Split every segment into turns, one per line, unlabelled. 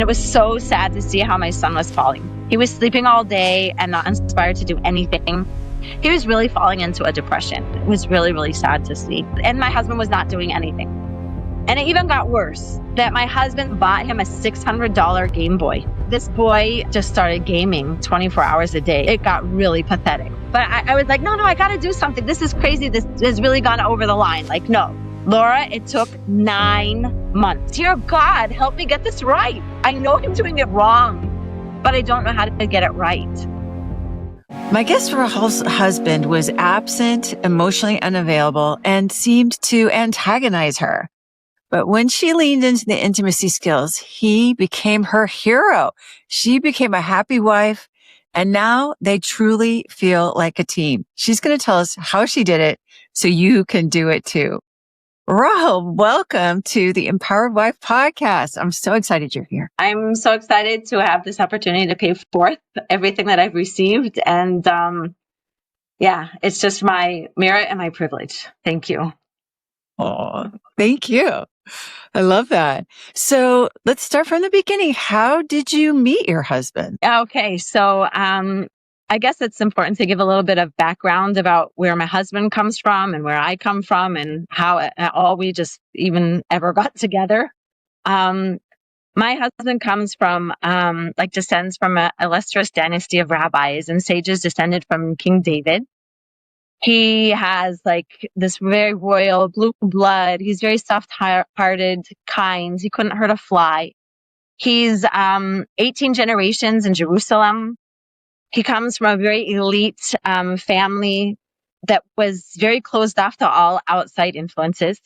It was so sad to see how my son was falling. He was sleeping all day and not inspired to do anything. He was really falling into a depression. It was really, really sad to see. And my husband was not doing anything. And it even got worse that my husband bought him a $600 Game Boy. This boy just started gaming 24 hours a day. It got really pathetic. But I was like, no, I got to do something. This is crazy. This has really gone over the line. Like, no. Laura, it took 9 months. Dear God, help me get this right. I know I'm doing it wrong, but I don't know how to get it right.
My guest Rahal's husband was absent, emotionally unavailable, and seemed to antagonize her. But when she leaned into the intimacy skills, he became her hero. She became a happy wife, and now they truly feel like a team. She's going to tell us how she did it so you can do it too. Rahul, welcome to the Empowered Wife podcast. I'm so excited you're here.
I'm so excited to have this opportunity to pay forth everything that I've received. And it's just my merit and my privilege. Thank you.
Oh, thank you. I love that. So let's start from the beginning. How did you meet your husband?
Okay, so I guess it's important to give a little bit of background about where my husband comes from and where I come from and how all we just even ever got together. My husband comes from, descends from a illustrious dynasty of rabbis and sages descended from King David. He has this very royal blue blood. He's very soft-hearted, kind. He couldn't hurt a fly. He's 18 generations in Jerusalem. He comes from a very elite family that was very closed off to all outside influences.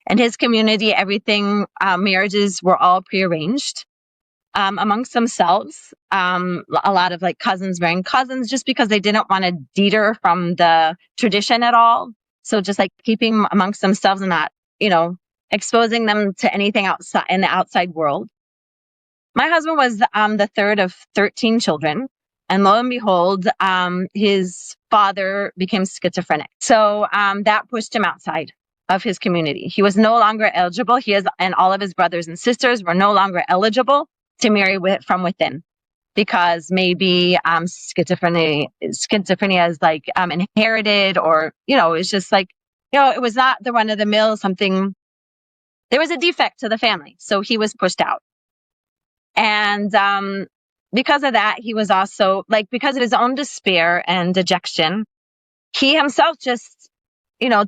In his community, everything, marriages were all prearranged amongst themselves. A lot of cousins marrying cousins just because they didn't want to deter from the tradition at all. So just keeping amongst themselves and not, exposing them to anything outside in the outside world. My husband was the third of 13 children. And lo and behold, his father became schizophrenic. So that pushed him outside of his community. He was no longer eligible. And all of his brothers and sisters were no longer eligible to marry from within, because maybe schizophrenia is inherited, or it's just it was not the run of the mill something. There was a defect to the family, so he was pushed out. And because of that, he was also because of his own despair and dejection, he himself just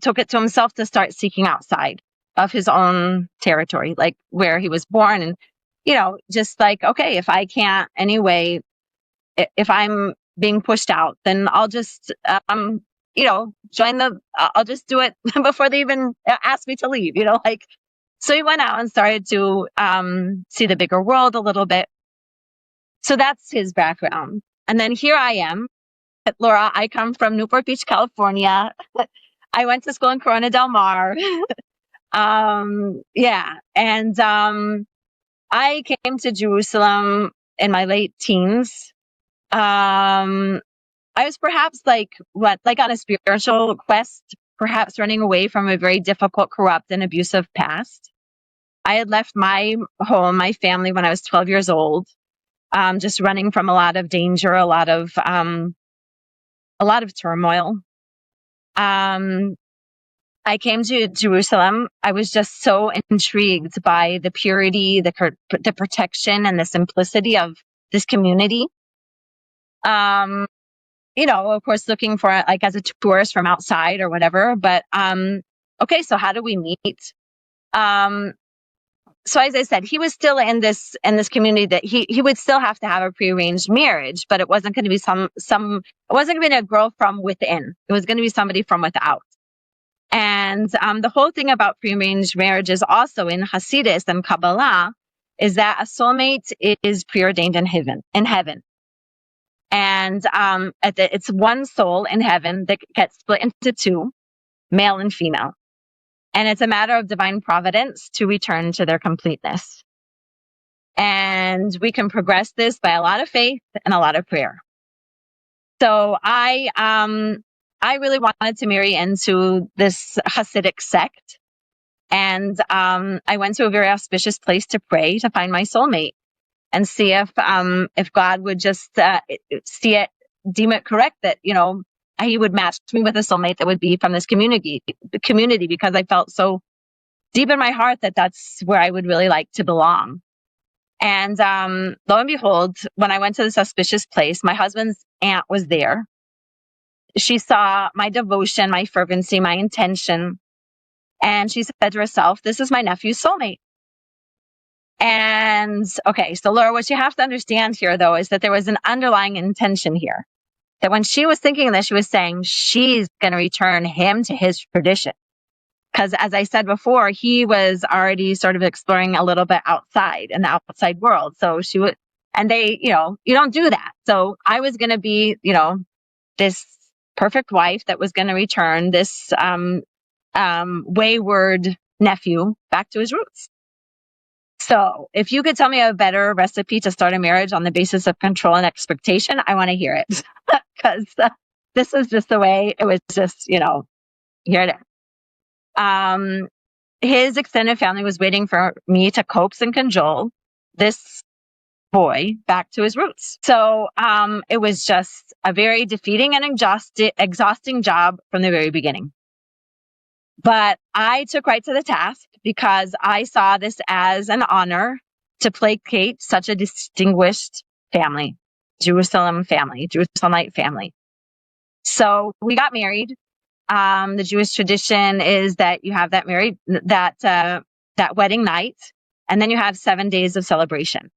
took it to himself to start seeking outside of his own territory, where he was born. And okay, if I can't anyway, if I'm being pushed out, then I'll just, I'll just do it before they even ask me to leave, So he went out and started to see the bigger world a little bit. So that's his background. And then here I am, Laura. I come from Newport Beach, California. I went to school in Corona Del Mar. I came to Jerusalem in my late teens. I was perhaps on a spiritual quest, perhaps running away from a very difficult, corrupt, and abusive past. I had left my home, my family, when I was 12 years old, just running from a lot of danger, a lot of turmoil. I came to Jerusalem. I was just so intrigued by the purity, the protection, and the simplicity of this community. Of course, looking for as a tourist from outside or whatever. But okay, so how do we meet? So as I said, he was still in this community that he would still have to have a prearranged marriage, but it wasn't going to be it wasn't going to be a girl from within. It was going to be somebody from without. And the whole thing about prearranged marriages also in Hasidus and Kabbalah is that a soulmate is preordained in heaven. And it's one soul in heaven that gets split into two, male and female. And it's a matter of divine providence to return to their completeness. And we can progress this by a lot of faith and a lot of prayer. So I really wanted to marry into this Hasidic sect. And I went to a very auspicious place to pray to find my soulmate and see if God would just deem it correct that, he would match me with a soulmate that would be from this community, because I felt so deep in my heart that that's where I would really like to belong. And lo and behold, when I went to this auspicious place, my husband's aunt was there. She saw my devotion, my fervency, my intention. And she said to herself, this is my nephew's soulmate. And okay, so Laura, what you have to understand here, though, is that there was an underlying intention here. That when she was thinking this, she was saying she's going to return him to his tradition. Because as I said before, he was already sort of exploring a little bit outside in the outside world. So she would, and they, you don't do that. So I was going to be, this perfect wife that was going to return this wayward nephew back to his roots. So if you could tell me a better recipe to start a marriage on the basis of control and expectation, I want to hear it. Because this was just the way it was just, here it is. His extended family was waiting for me to coax and cajole this boy back to his roots. So it was just a very defeating and exhausting job from the very beginning. But I took right to the task because I saw this as an honor to placate such a distinguished family, Jerusalemite family. So we got married. The Jewish tradition is that you have that wedding night, and then you have 7 days of celebration.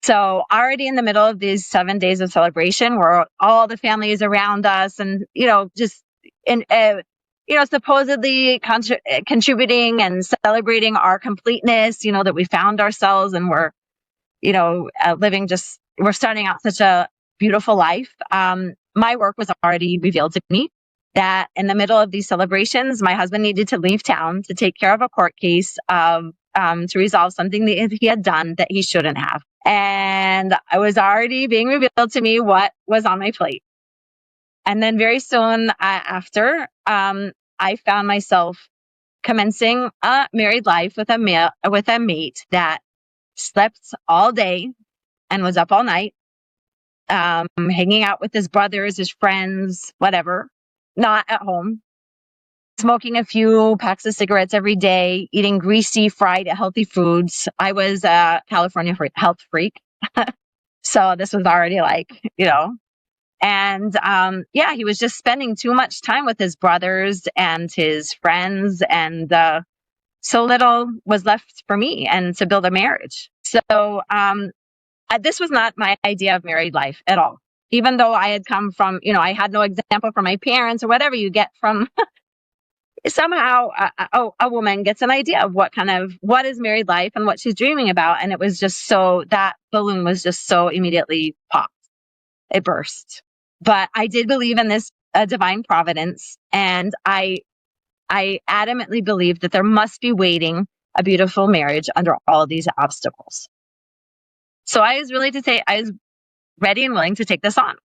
So already in the middle of these 7 days of celebration, where all the family is around us, and supposedly contributing and celebrating our completeness, that we found ourselves and we're, we're starting out such a beautiful life. My work was already revealed to me that in the middle of these celebrations, my husband needed to leave town to take care of a court case to resolve something that he had done that he shouldn't have. And I was already being revealed to me what was on my plate. And then very soon after, I found myself commencing a married life with a mate that slept all day and was up all night, hanging out with his brothers, his friends, whatever, not at home, smoking a few packs of cigarettes every day, eating greasy, fried, healthy foods. I was a California health freak. So this was already and he was just spending too much time with his brothers and his friends, and so little was left for me and to build a marriage. So this was not my idea of married life at all. Even though I had come from, I had no example from my parents or whatever you get from somehow a woman gets an idea of what is married life and what she's dreaming about. And it was just that balloon was just so immediately popped. It burst. But I did believe in this divine providence. And I adamantly believed that there must be waiting a beautiful marriage under all these obstacles. So I was ready and willing to take this on.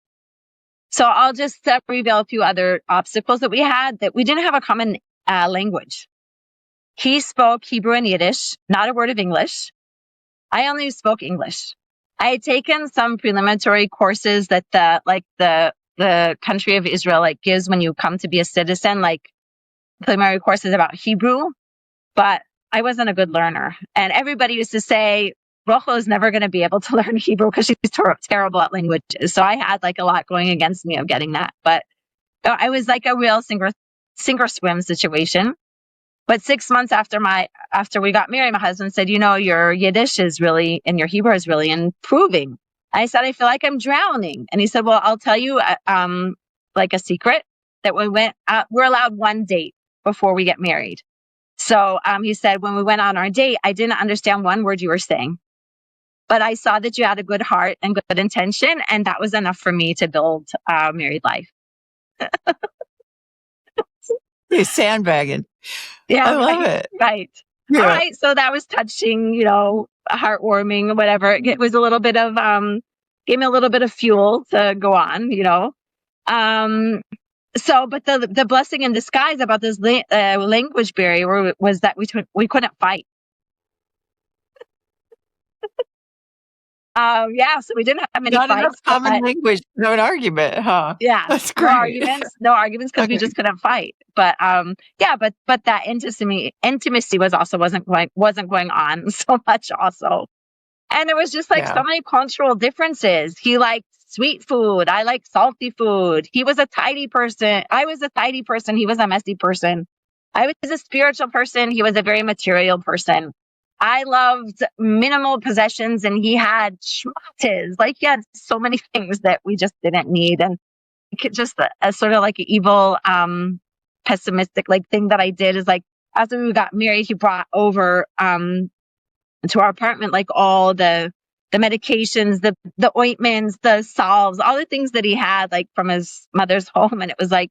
So I'll just reveal a few other obstacles that we had, that we didn't have a common language. He spoke Hebrew and Yiddish, not a word of English. I only spoke English. I had taken some preliminary courses that the country of Israel gives when you come to be a citizen, preliminary courses about Hebrew, but I wasn't a good learner. And everybody used to say, Rochel is never going to be able to learn Hebrew because she's terrible at languages. So I had a lot going against me of getting that. But I was a real sink or swim situation. But 6 months after we got married, my husband said, your Yiddish is really, and your Hebrew is really improving. I said, I feel like I'm drowning. And he said, well, I'll tell you a secret, that we're allowed one date before we get married. So he said, when we went on our date, I didn't understand one word you were saying. But I saw that you had a good heart and good intention, and that was enough for me to build a married life.
You're sandbagging.
Yeah,
I love it.
Right. Yeah. All right. So that was touching, heartwarming, whatever. It was a little bit of, gave me a little bit of fuel to go on, So, but the blessing in disguise about this language barrier was that we couldn't fight. Yeah, so we didn't have many
Not enough
fights,
common
but
language, no an argument, huh?
yeah,
That's great.
no arguments because we
Okay.
just couldn't fight. But yeah, but that intimacy wasn't going on so much also. And there was just like
Yeah.
so many cultural differences. He liked sweet food. I like salty food. He was a tidy person. I was a tidy person. He was a messy person. I was a spiritual person. He was a very material person. I loved minimal possessions and he had schmatzes. Like he had so many things that we just didn't need. And just a sort of like evil, pessimistic like thing that I did is like after we got married, he brought over to our apartment like all the medications, the ointments, the salves, all the things that he had like from his mother's home. And it was like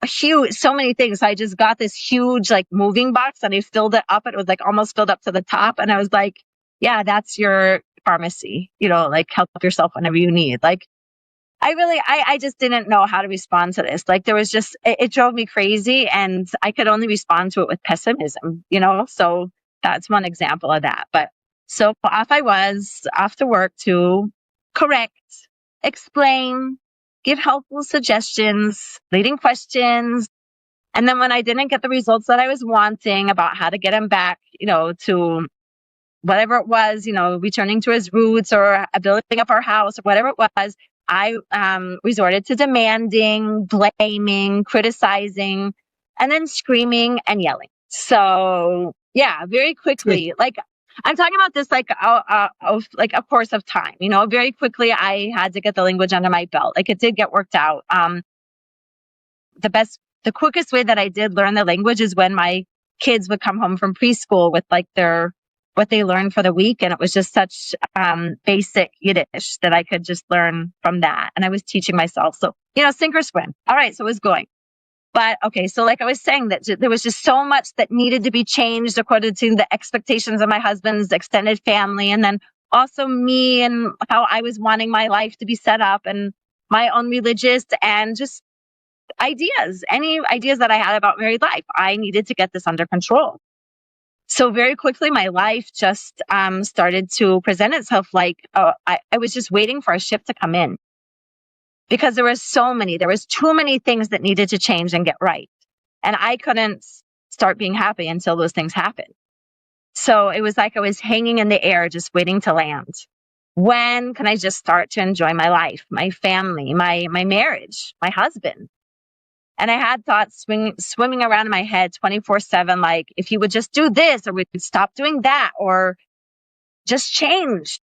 a huge, so many things. So I just got this huge like moving box and I filled it up. It was like almost filled up to the top. And I was like, yeah, that's your pharmacy, like help yourself whenever you need. Like I just didn't know how to respond to this. Like there was just, it drove me crazy and I could only respond to it with pessimism, So that's one example of that. But so off I was off to work to correct, explain, give helpful suggestions, leading questions. And then when I didn't get the results that I was wanting about how to get him back, to whatever it was, returning to his roots or building up our house or whatever it was, I resorted to demanding, blaming, criticizing, and then screaming and yelling. So yeah, very quickly, like I'm talking about this like like a course of time. Very quickly I had to get the language under my belt. Like it did get worked out. The quickest way that I did learn the language is when my kids would come home from preschool with like what they learned for the week. And it was just such basic Yiddish that I could just learn from that. And I was teaching myself. So, sink or swim. All right. So it was going. But okay. So like I was saying that there was just so much that needed to be changed according to the expectations of my husband's extended family. And then also me and how I was wanting my life to be set up and my own religious and just any ideas that I had about married life. I needed to get this under control. So very quickly, my life just started to present itself like I was just waiting for a ship to come in because there was too many things that needed to change and get right. And I couldn't start being happy until those things happened. So it was like I was hanging in the air, just waiting to land. When can I just start to enjoy my life, my family, my marriage, my husband? And I had thoughts swimming around in my head 24/7, like if you would just do this or we could stop doing that or just change,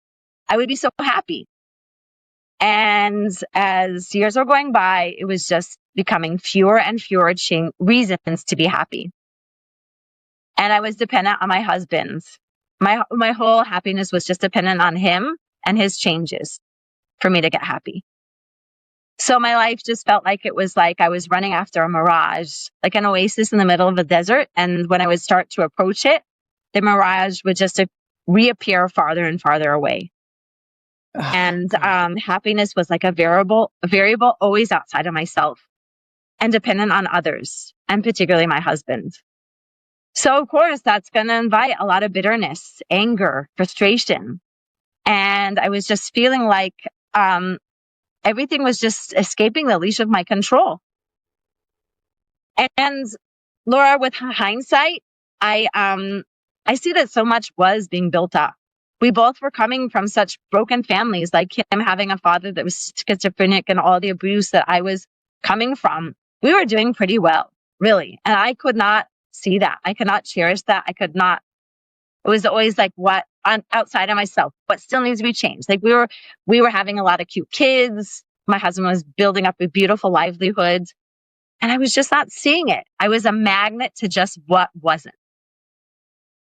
I would be so happy. And as years were going by, it was just becoming fewer and fewer reasons to be happy. And I was dependent on my husband. My whole happiness was just dependent on him and his changes for me to get happy. So my life just felt like it was like I was running after a mirage, like an oasis in the middle of a desert. And when I would start to approach it, the mirage would just reappear farther and farther away. And happiness was like a variable always outside of myself and dependent on others, and particularly my husband. So of course, that's going to invite a lot of bitterness, anger, frustration. And I was just feeling like everything was just escaping the leash of my control. And Laura, with hindsight, I see that so much was being built up. We both were coming from such broken families, like him having a father that was schizophrenic and all the abuse that I was coming from. We were doing pretty well, really. And I could not see that. I could not cherish that. I could not. It was always like outside of myself, what still needs to be changed. Like we were having a lot of cute kids. My husband was building up a beautiful livelihood. And I was just not seeing it. I was a magnet to just what wasn't.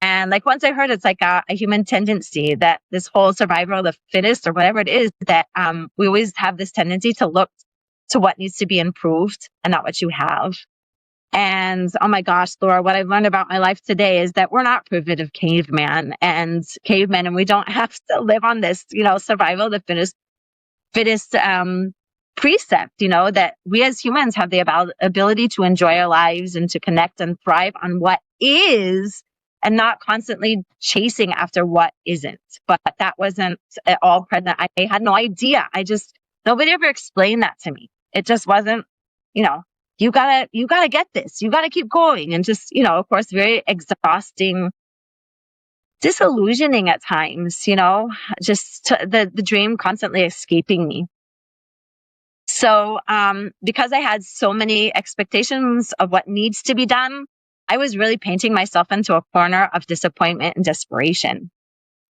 And like once I heard it's like a human tendency that this whole survival of the fittest or whatever it is, that we always have this tendency to look to what needs to be improved and not what you have. And oh my gosh, Laura, what I've learned about my life today is that we're not primitive cavemen, and we don't have to live on this, survival of the fittest precept, that we as humans have the ability to enjoy our lives and to connect and thrive on what is, and not constantly chasing after what isn't. But that wasn't at all present. I had no idea. Nobody ever explained that to me. It just wasn't, you gotta get this. You gotta keep going. And just, of course, very exhausting, disillusioning at times, just the dream constantly escaping me. So, because I had so many expectations of what needs to be done, I was really painting myself into a corner of disappointment and desperation.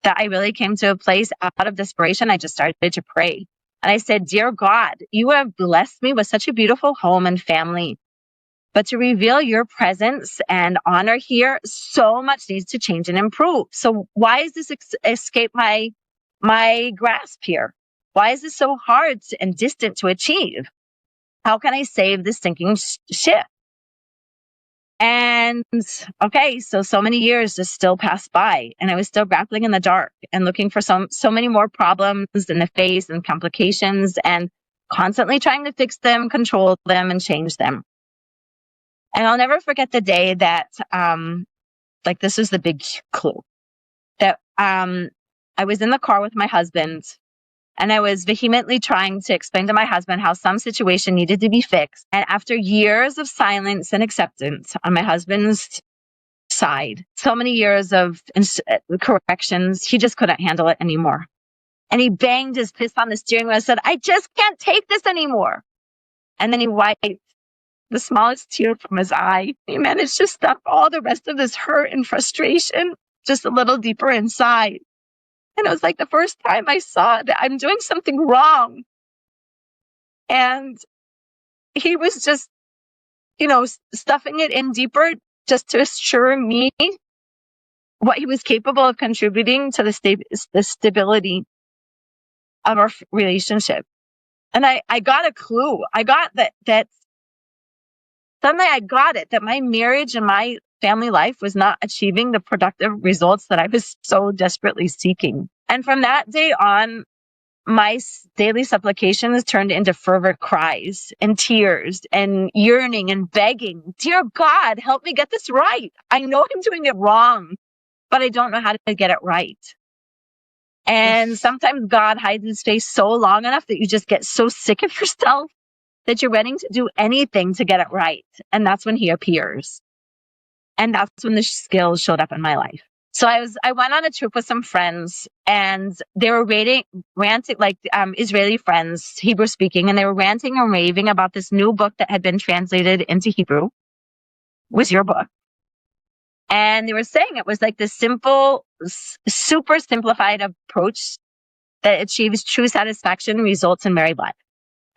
That I really came to a place out of desperation. I just started to pray. And I said, "Dear God, you have blessed me with such a beautiful home and family. But to reveal your presence and honor here, so much needs to change and improve. So why is this escape my grasp here? Why is this so hard and distant to achieve? How can I save this sinking ship?" And okay, so many years just still passed by, and I was still grappling in the dark and looking for so many more problems in the face and complications, and constantly trying to fix them, control them, and change them. And I'll never forget the day that, this was the big clue, that I was in the car with my husband, and I was vehemently trying to explain to my husband how some situation needed to be fixed. And after years of silence and acceptance on my husband's side, so many years of corrections, he just couldn't handle it anymore. And he banged his fist on the steering wheel and said, "I just can't take this anymore." And then he wiped the smallest tear from his eye. He managed to stuff all the rest of this hurt and frustration just a little deeper inside. And it was like the first time I saw that I'm doing something wrong. And he was just, stuffing it in deeper just to assure me what he was capable of contributing to the stability of our relationship. And I got a clue. I got that suddenly I got it, that my marriage and my family life was not achieving the productive results that I was so desperately seeking. And from that day on, my daily supplications turned into fervent cries and tears and yearning and begging. "Dear God, help me get this right. I know I'm doing it wrong, but I don't know how to get it right." And sometimes God hides his face so long enough that you just get so sick of yourself that you're ready to do anything to get it right. And that's when he appears. And that's when the skills showed up in my life. So I went on a trip with some friends, and they were ranting, Israeli friends, Hebrew speaking, and they were ranting and raving about this new book that had been translated into Hebrew. Was your book. And they were saying it was like this simple, super simplified approach that achieves true satisfaction and results in married life.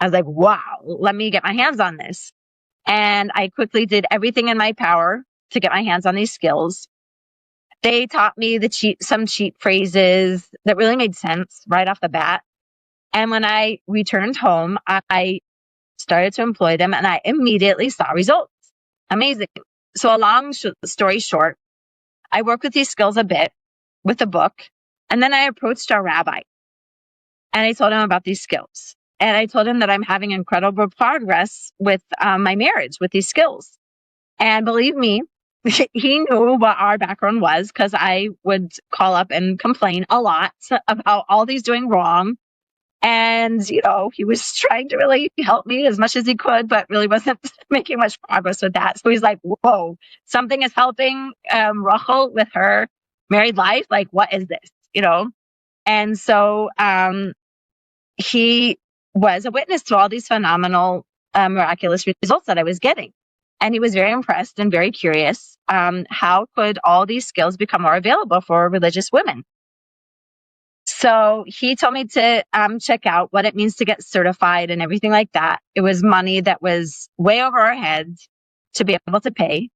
I was like, wow, let me get my hands on this. And I quickly did everything in my power to get my hands on these skills. They taught me some cheap phrases that really made sense right off the bat. And when I returned home, I started to employ them, and I immediately saw results. Amazing. So a long story short, I worked with these skills a bit with the book, and then I approached our rabbi, and I told him about these skills. And I told him that I'm having incredible progress with my marriage with these skills. And believe me, he knew what our background was, because I would call up and complain a lot about all these doing wrong. And, he was trying to really help me as much as he could, but really wasn't making much progress with that. So he's like, whoa, something is helping Rachel with her married life. Like, what is this? And so he was a witness to all these phenomenal, miraculous results that I was getting. And he was very impressed and very curious. How could all these skills become more available for religious women? So he told me to check out what it means to get certified and everything like that. It was money that was way over our heads to be able to pay.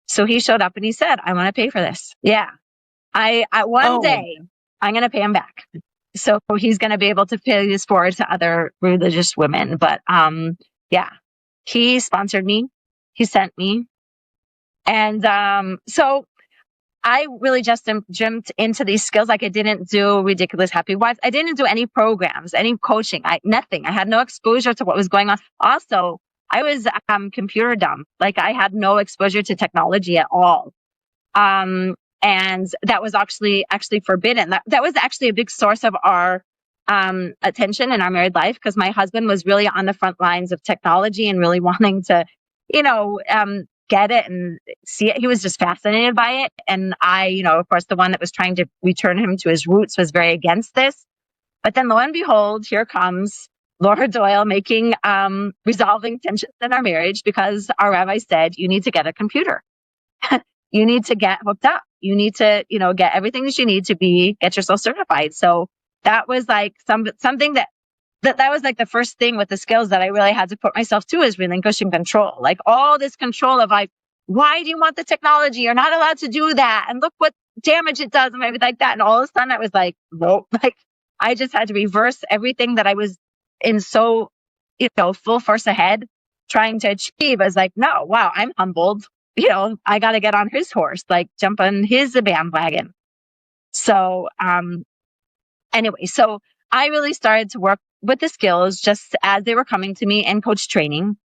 So he showed up and he said, "I want to pay for this." Yeah. One day I'm going to pay him back. So he's going to be able to pay this forward to other religious women. But yeah, he sponsored me. He sent me. And so I really just jumped into these skills. Like I didn't do Ridiculous Happy Wives. I didn't do any programs, any coaching, nothing. I had no exposure to what was going on. Also, I was computer dumb. Like I had no exposure to technology at all. And that was actually forbidden. That was actually a big source of our attention in our married life, because my husband was really on the front lines of technology and really wanting to, get it and see it. He was just fascinated by it. And I, of course, the one that was trying to return him to his roots was very against this. But then lo and behold, here comes Laura Doyle making, resolving tensions in our marriage, because our rabbi said, you need to get a computer. You need to get hooked up. You need to, get everything that you need to get yourself certified. So that was like something that was like the first thing with the skills that I really had to put myself to, is relinquishing control. Like all this control of like, why do you want the technology? You're not allowed to do that. And look what damage it does and everything like that. And all of a sudden I was like, nope. Like I just had to reverse everything that I was in so, full force ahead trying to achieve. I was like, no, wow, I'm humbled. I got to get on his horse, like jump on his bandwagon. So, anyway, so I really started to work with the skills just as they were coming to me in coach training.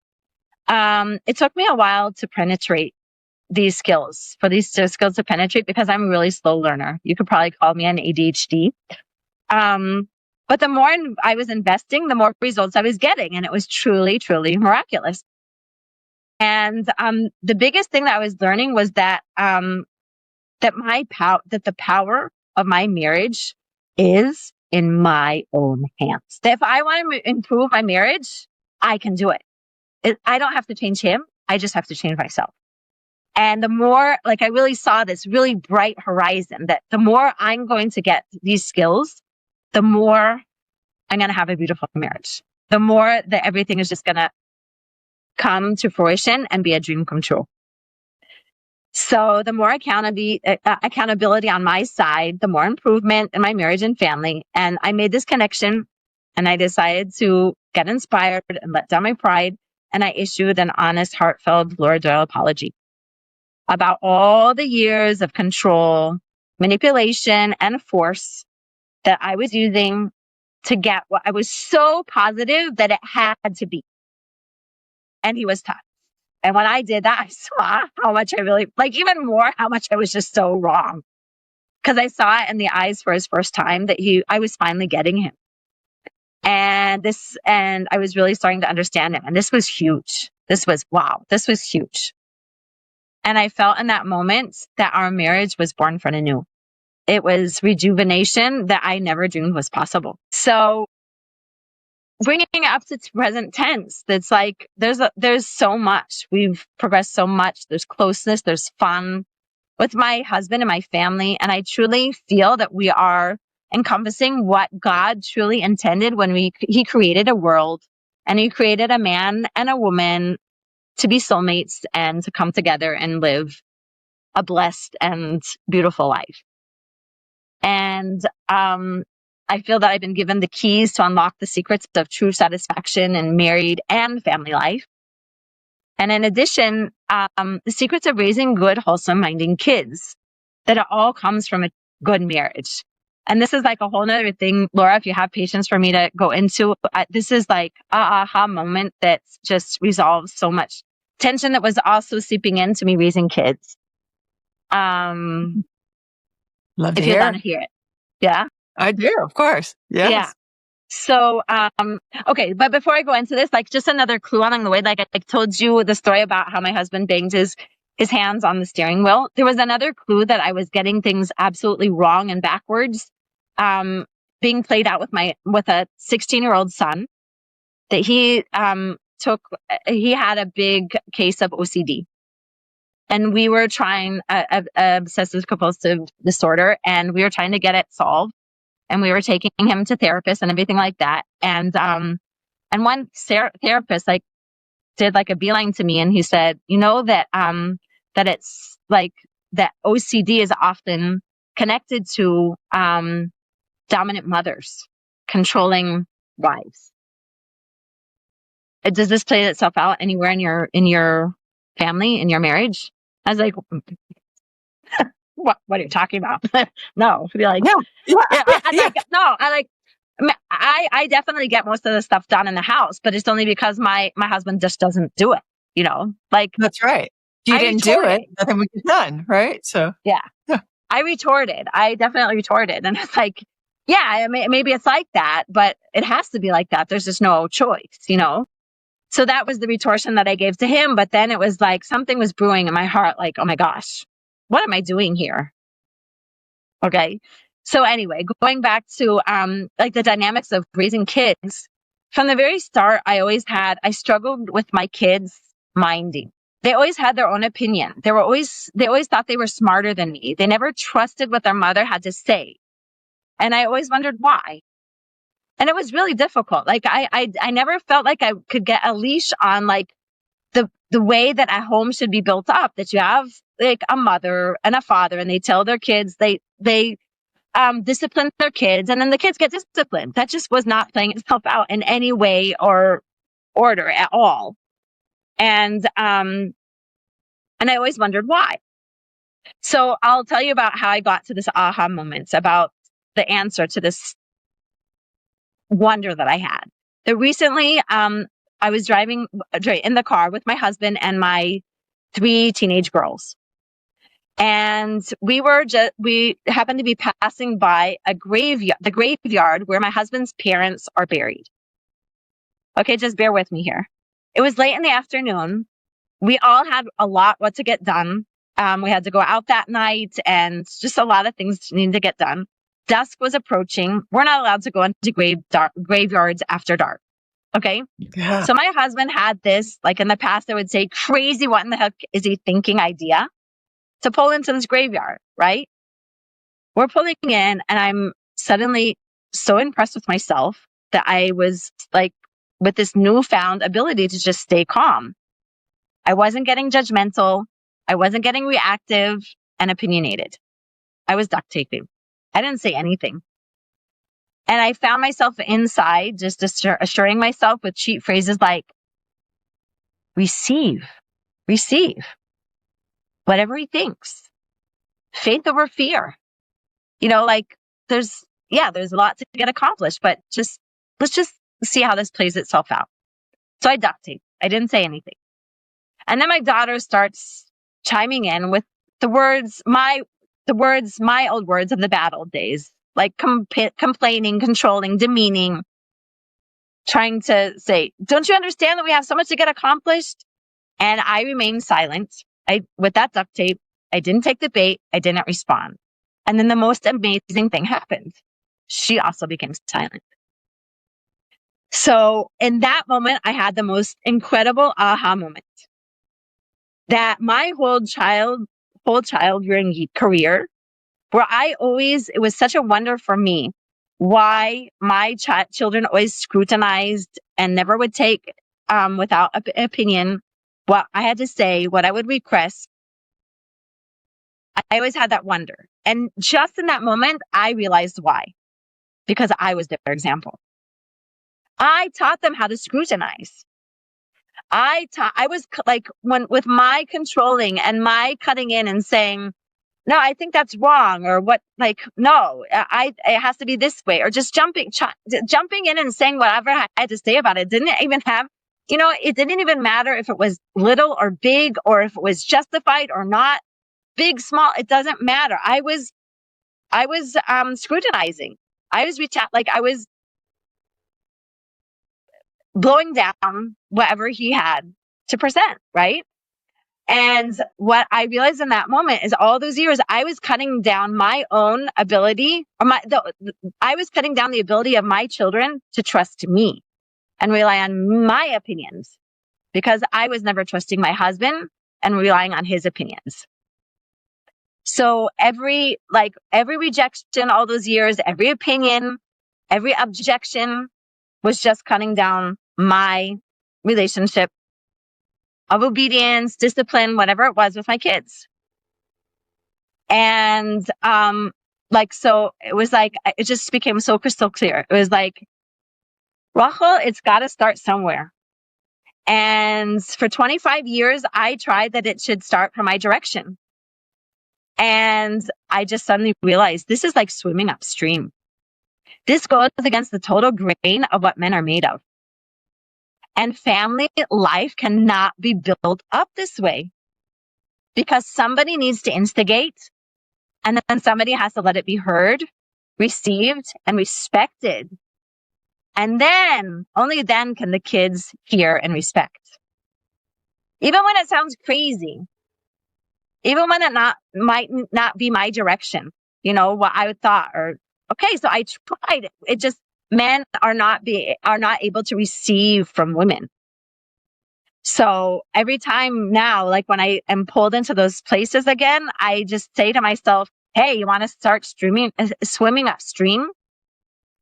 It took me a while to penetrate these skills, to penetrate, because I'm a really slow learner. You could probably call me an ADHD. But the more I was investing, the more results I was getting. And it was truly, truly miraculous. And the biggest thing that I was learning was that that the power of my marriage is in my own hands. That if I want to improve my marriage, I can do it. I don't have to change him. I just have to change myself. And the more, like, I really saw this really bright horizon, that the more I'm going to get these skills, the more I'm going to have a beautiful marriage. The more that everything is just going to come to fruition and be a dream come true. So the more accountability on my side, the more improvement in my marriage and family. And I made this connection, and I decided to get inspired and let down my pride. And I issued an honest, heartfelt Laura Doyle apology about all the years of control, manipulation, and force that I was using to get what I was so positive that it had to be. And he was tough. And when I did that, I saw how much I really, even more, how much I was just so wrong. Because I saw it in the eyes for his first time that I was finally getting him. And I was really starting to understand him. And this was huge. This was huge. And I felt in that moment that our marriage was born from anew. It was rejuvenation that I never dreamed was possible. So bringing it up to present tense, it's like there's so much. We've progressed so much. There's closeness, there's fun with my husband and my family. And I truly feel that we are encompassing what God truly intended when he created a world, and he created a man and a woman to be soulmates and to come together and live a blessed and beautiful life. And I feel that I've been given the keys to unlock the secrets of true satisfaction in married and family life. And in addition, the secrets of raising good, wholesome, minding kids, that it all comes from a good marriage. And this is like a whole nother thing, Laura, if you have patience for me to go into, this is like a aha moment that just resolves so much tension that was also seeping into me raising kids.
Love to
if you want to hear it. Yeah.
I do, of course. Yes.
Yeah. So, okay. But before I go into this, just another clue along the way, I told you the story about how my husband banged his hands on the steering wheel. There was another clue that I was getting things absolutely wrong and backwards, being played out with a 16-year-old son that he had a big case of OCD. And we were trying obsessive compulsive disorder, and we were trying to get it solved. And we were taking him to therapists and everything like that. And one therapist did a beeline to me, and he said, that it's that OCD is often connected to dominant mothers controlling wives. Does this play itself out anywhere in your family, in your marriage? I was like, what are you talking about? No, be like,
Yeah. Yeah.
yeah, I
Yeah.
like, no, I like, I definitely get most of the stuff done in the house, but it's only because my husband just doesn't do it, like
That's right. If you
I
didn't do it,
retorted.
nothing would get done, right? So,
Yeah.
yeah.
I retorted. I definitely retorted. And it's like, yeah, maybe it's like that, but it has to be like that. There's just no choice. So that was the retortion that I gave to him. But then it was like something was brewing in my heart, like, oh my gosh, what am I doing here? Okay. So anyway, going back to like the dynamics of raising kids, from the very start, I struggled with my kids minding. They always had their own opinion. They always thought they were smarter than me. They never trusted what their mother had to say. And I always wondered why. And it was really difficult. Like I never felt like I could get a leash on like the way that a home should be built up, that you have like a mother and a father and they tell their kids they discipline their kids and then the kids get disciplined. That just was not playing itself out in any way or order at all. And I always wondered why. So I'll tell you about how I got to this aha moments about the answer to this wonder that I had. That recently, I was driving in the car with my husband and my 3 teenage girls. And we happened to be passing by the graveyard where my husband's parents are buried. Okay, just bear with me here. It was late in the afternoon. We all had what to get done. We had to go out that night and just a lot of things needed to get done. Dusk was approaching. We're not allowed to go into graveyards after dark. Okay.
Yeah.
So my husband had this, like in the past, I would say, crazy, what in the heck is he thinking idea to pull into this graveyard, right? We're pulling in and I'm suddenly so impressed with myself that I was like with this newfound ability to just stay calm. I wasn't getting judgmental. I wasn't getting reactive and opinionated. I was duct taping. I didn't say anything. And I found myself inside just assuring myself with cheap phrases like, receive, receive, whatever he thinks, faith over fear. Like there's a lot to get accomplished, but let's just see how this plays itself out. So I duct tape. I didn't say anything. And then my daughter starts chiming in with my old words of the bad old days, like complaining, controlling, demeaning, trying to say, don't you understand that we have so much to get accomplished? And I remained silent. With that duct tape, I didn't take the bait. I didn't respond. And then the most amazing thing happened. She also became silent. So in that moment, I had the most incredible aha moment that my whole childhood career, where it was such a wonder for me why my children always scrutinized and never would take without opinion what I had to say, what I would request. I always had that wonder. And just in that moment, I realized why. Because I was their example. I taught them how to scrutinize. I was like, with my controlling and my cutting in and saying, no, I think that's wrong, or what, like, no, it has to be this way, or just jumping in and saying whatever I had to say about it. It didn't even matter if it was little or big, or if it was justified or not, big, small, it doesn't matter. I was scrutinizing. I was blowing down whatever he had to present, right? And what I realized in that moment is all those years I was cutting down my own ability, I was cutting down the ability of my children to trust me and rely on my opinions, because I was never trusting my husband and relying on his opinions. So every rejection all those years, every opinion, every objection was just cutting down my relationship of obedience, discipline, whatever it was with my kids. And so it was like, it just became so crystal clear. It was like, Rachel, it's got to start somewhere. And for 25 years, I tried that it should start from my direction. And I just suddenly realized this is like swimming upstream. This goes against the total grain of what men are made of. And family life cannot be built up this way because somebody needs to instigate, and then somebody has to let it be heard, received, and respected. And then, only then can the kids hear and respect. Even when it sounds crazy, even when it might not be my direction, what I thought, or okay, so I tried it. It just, men are not able to receive from women. So every time now, like when I am pulled into those places again, I just say to myself, hey, you want to start swimming upstream?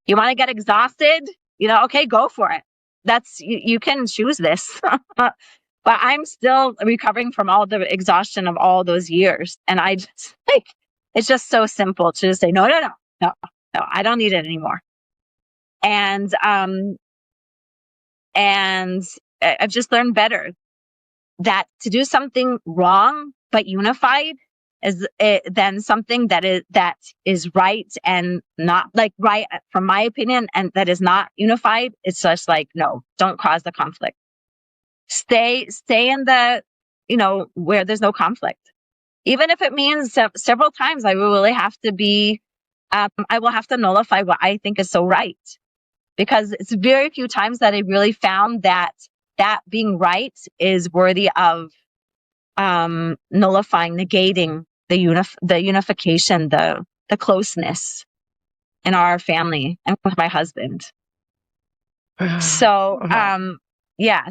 You want to get exhausted? Okay, go for it. You can choose this. But I'm still recovering from all the exhaustion of all those years. And I just it's just so simple to just say, no, I don't need it anymore. And I've just learned better that to do something wrong but unified than something that is right and not like right from my opinion, and that is not unified. It's just like, no, don't cause the conflict. Stay in the where there's no conflict, even if it means several times I will really have to be I will have to nullify what I think is so right, because it's very few times that I really found that being right is worthy of nullifying, negating the unification, the closeness in our family and with my husband. So,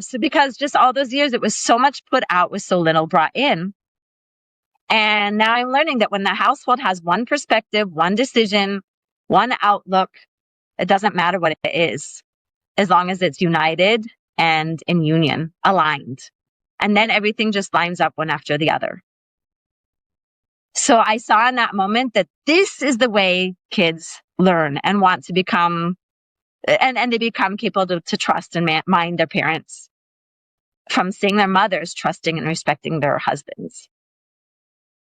so because just all those years, it was so much put out with so little brought in. And now I'm learning that when the household has one perspective, one decision, one outlook, it doesn't matter what it is, as long as it's united and in union, aligned. And then everything just lines up one after the other. So I saw in that moment that this is the way kids learn and want to become, and they become capable to trust and mind their parents, from seeing their mothers trusting and respecting their husbands.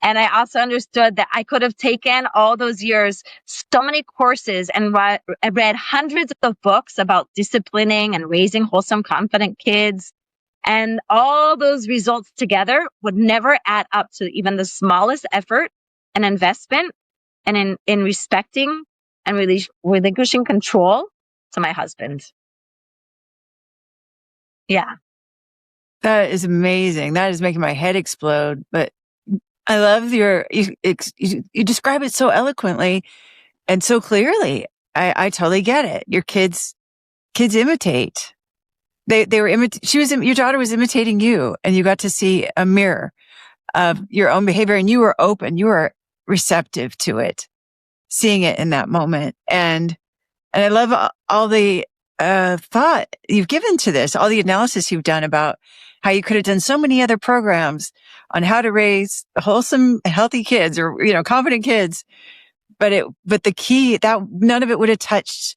And I also understood that I could have taken all those years, so many courses, and read hundreds of books about disciplining and raising wholesome, confident kids. And all those results together would never add up to even the smallest effort and investment and in respecting and relinquishing control to my husband. Yeah.
That is amazing. That is making my head explode. But I love you describe it so eloquently and so clearly. I totally get it. Your kids imitate. They were your daughter was imitating you, and you got to see a mirror of your own behavior, and you were open, you were receptive to it, seeing it in that moment. And I love all the thought you've given to this, all the analysis you've done about how you could have done so many other programs on how to raise wholesome, healthy kids, or, confident kids. But the key, that none of it would have touched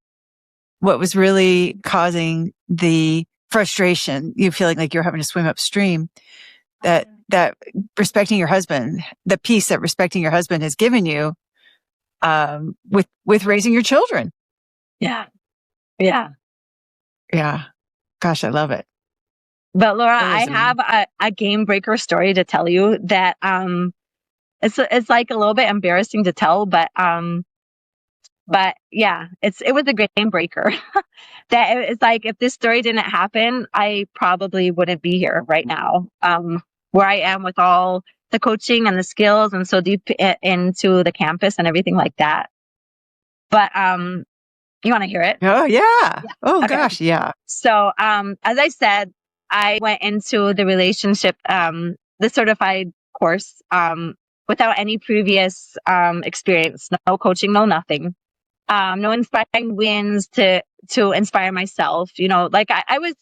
what was really causing the frustration. You feel like you're having to swim upstream. That respecting your husband, the peace that respecting your husband has given you, with raising your children.
Yeah.
Gosh, I love it.
But Laura, I have a game breaker story to tell you that it's like a little bit embarrassing to tell, but yeah, it was a game breaker. That it's like, if this story didn't happen, I probably wouldn't be here right now, where I am with all the coaching and the skills and so deep into the campus and everything like that. But you want to hear it?
Oh yeah. Oh
okay.
Gosh, yeah.
So as I said, I went into the relationship, the certified course, without any previous experience, no coaching, no nothing, no inspiring wins to inspire myself. Like I was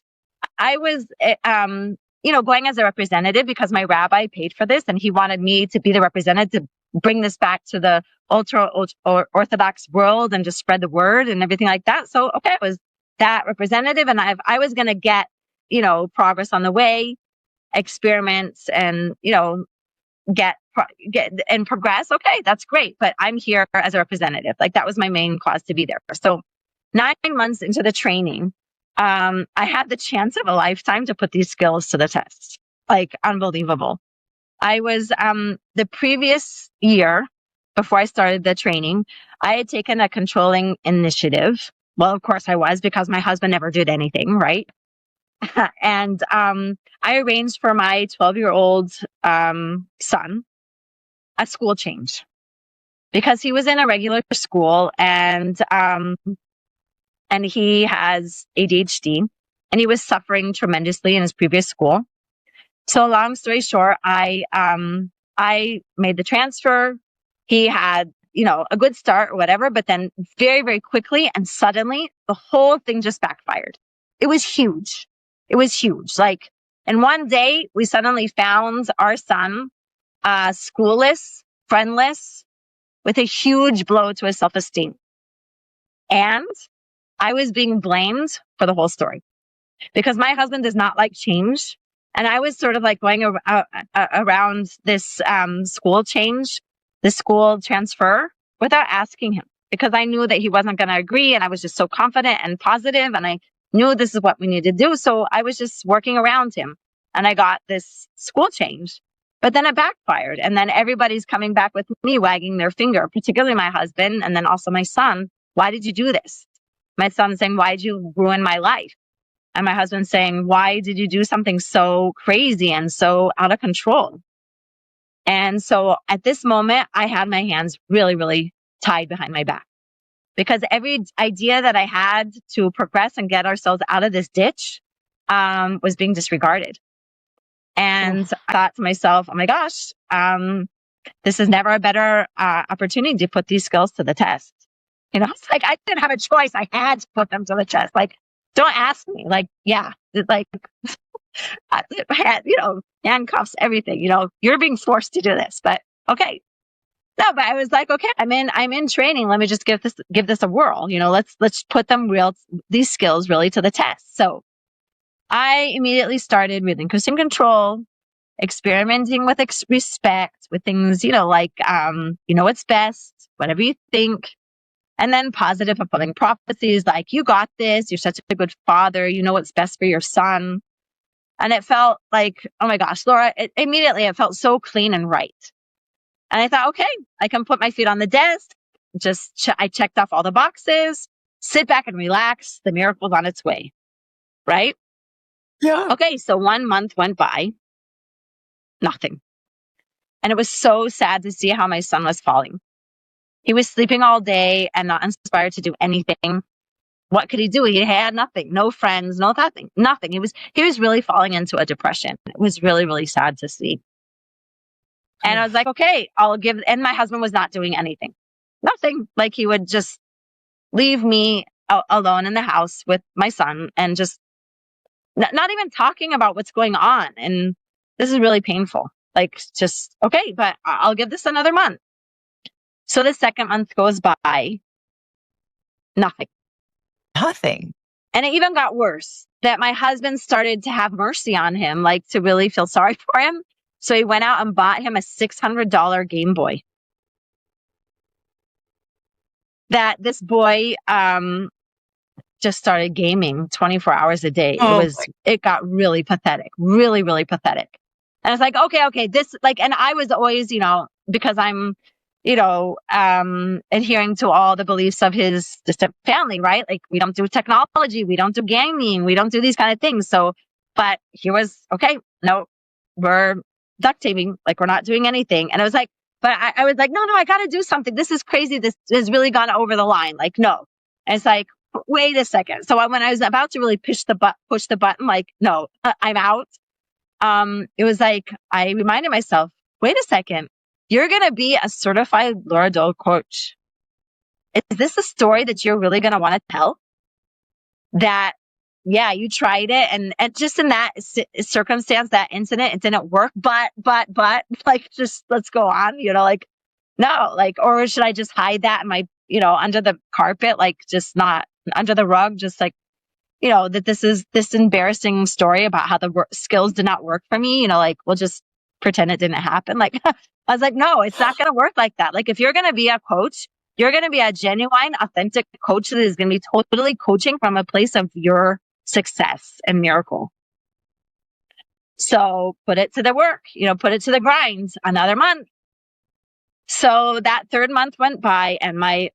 going as a representative because my rabbi paid for this, and he wanted me to be the representative to bring this back to the ultra orthodox world and just spread the word and everything like that. So okay, I was that representative, and I was going to get progress on the way, experiments, and get get and progress, okay, that's great. But I'm here as a representative. Like that was my main cause to be there. So 9 months into the training, I had the chance of a lifetime to put these skills to the test. Like unbelievable. I was the previous year before I started the training, I had taken a controlling initiative. Well, of course I was because my husband never did anything, right? And I arranged for my 12-year-old son a school change because he was in a regular school and he has ADHD and he was suffering tremendously in his previous school. So long story short, I made the transfer. He had, a good start or whatever, but then very, very quickly and suddenly the whole thing just backfired. It was huge. It was huge. Like in one day, we suddenly found our son schoolless, friendless, with a huge blow to his self-esteem. And I was being blamed for the whole story because my husband does not like change. And I was sort of like going around this school change, the school transfer without asking him because I knew that he wasn't going to agree. And I was just so confident and positive and I knew this is what we needed to do. So I was just working around him and I got this school change. But then it backfired. And then everybody's coming back with me wagging their finger, particularly my husband and then also my son. Why did you do this? My son saying, why did you ruin my life? And my husband saying, why did you do something so crazy and so out of control? And so at this moment, I had my hands really, really tied behind my back because every idea that I had to progress and get ourselves out of this ditch was being disregarded. And I thought to myself, oh my gosh, this is never a better opportunity to put these skills to the test. It's like I didn't have a choice. I had to put them to the test. Like, don't ask me. Like, yeah, like, I had, handcuffs, everything. You're being forced to do this. But okay, no. But I was like, okay, I'm in training. Let me just give this a whirl. Let's put these skills really to the test. So I immediately started relinquishing control, experimenting with respect, with things, like, what's best, whatever you think. And then positive fulfilling prophecies like, you got this, you're such a good father, you know what's best for your son. And it felt like, oh my gosh, Laura, immediately it felt so clean and right. And I thought, okay, I can put my feet on the desk. I checked off all the boxes, sit back and relax. The miracle's on its way, right?
Yeah.
Okay, so 1 month went by, nothing. And it was so sad to see how my son was falling. He was sleeping all day and not inspired to do anything. What could he do? He had nothing, no friends, nothing. He was really falling into a depression. It was really, really sad to see. And I was like, okay, and my husband was not doing anything, nothing. Like he would just leave me alone in the house with my son and just not even talking about what's going on. And this is really painful. Like just, okay, but I'll give this another month. So the second month goes by, nothing. And it even got worse that my husband started to have mercy on him, like to really feel sorry for him. So he went out and bought him a $600 Game Boy. That this boy just started gaming 24 hours a day. It got really pathetic, really, really pathetic. And I was like, okay, this and I was always, because I'm, adhering to all the beliefs of his family, right? Like we don't do technology, we don't do gaming, we don't do these kind of things. So, but he was, okay, no, we're duct taping, like we're not doing anything. And I was like, but I was like, no, I got to do something. This is crazy. This has really gone over the line. Like, no. And it's like, wait a second. So when I was about to really push the button, like, no, I'm out. It was like, I reminded myself, wait a second. You're going to be a certified Laura Doyle coach. Is this a story that you're really going to want to tell? That, yeah, you tried it. And just in that circumstance, that incident, it didn't work. But, like, just let's go on, no, like, or should I just hide that in my, under the carpet, like just not under the rug, just like, that this is this embarrassing story about how the skills did not work for me, like, we'll just pretend it didn't happen. Like, I was like, no, it's not going to work like that. Like, if you're going to be a coach, you're going to be a genuine, authentic coach that is going to be totally coaching from a place of your success and miracle. So put it to the work, put it to the grind. Another month. So that third month went by, and my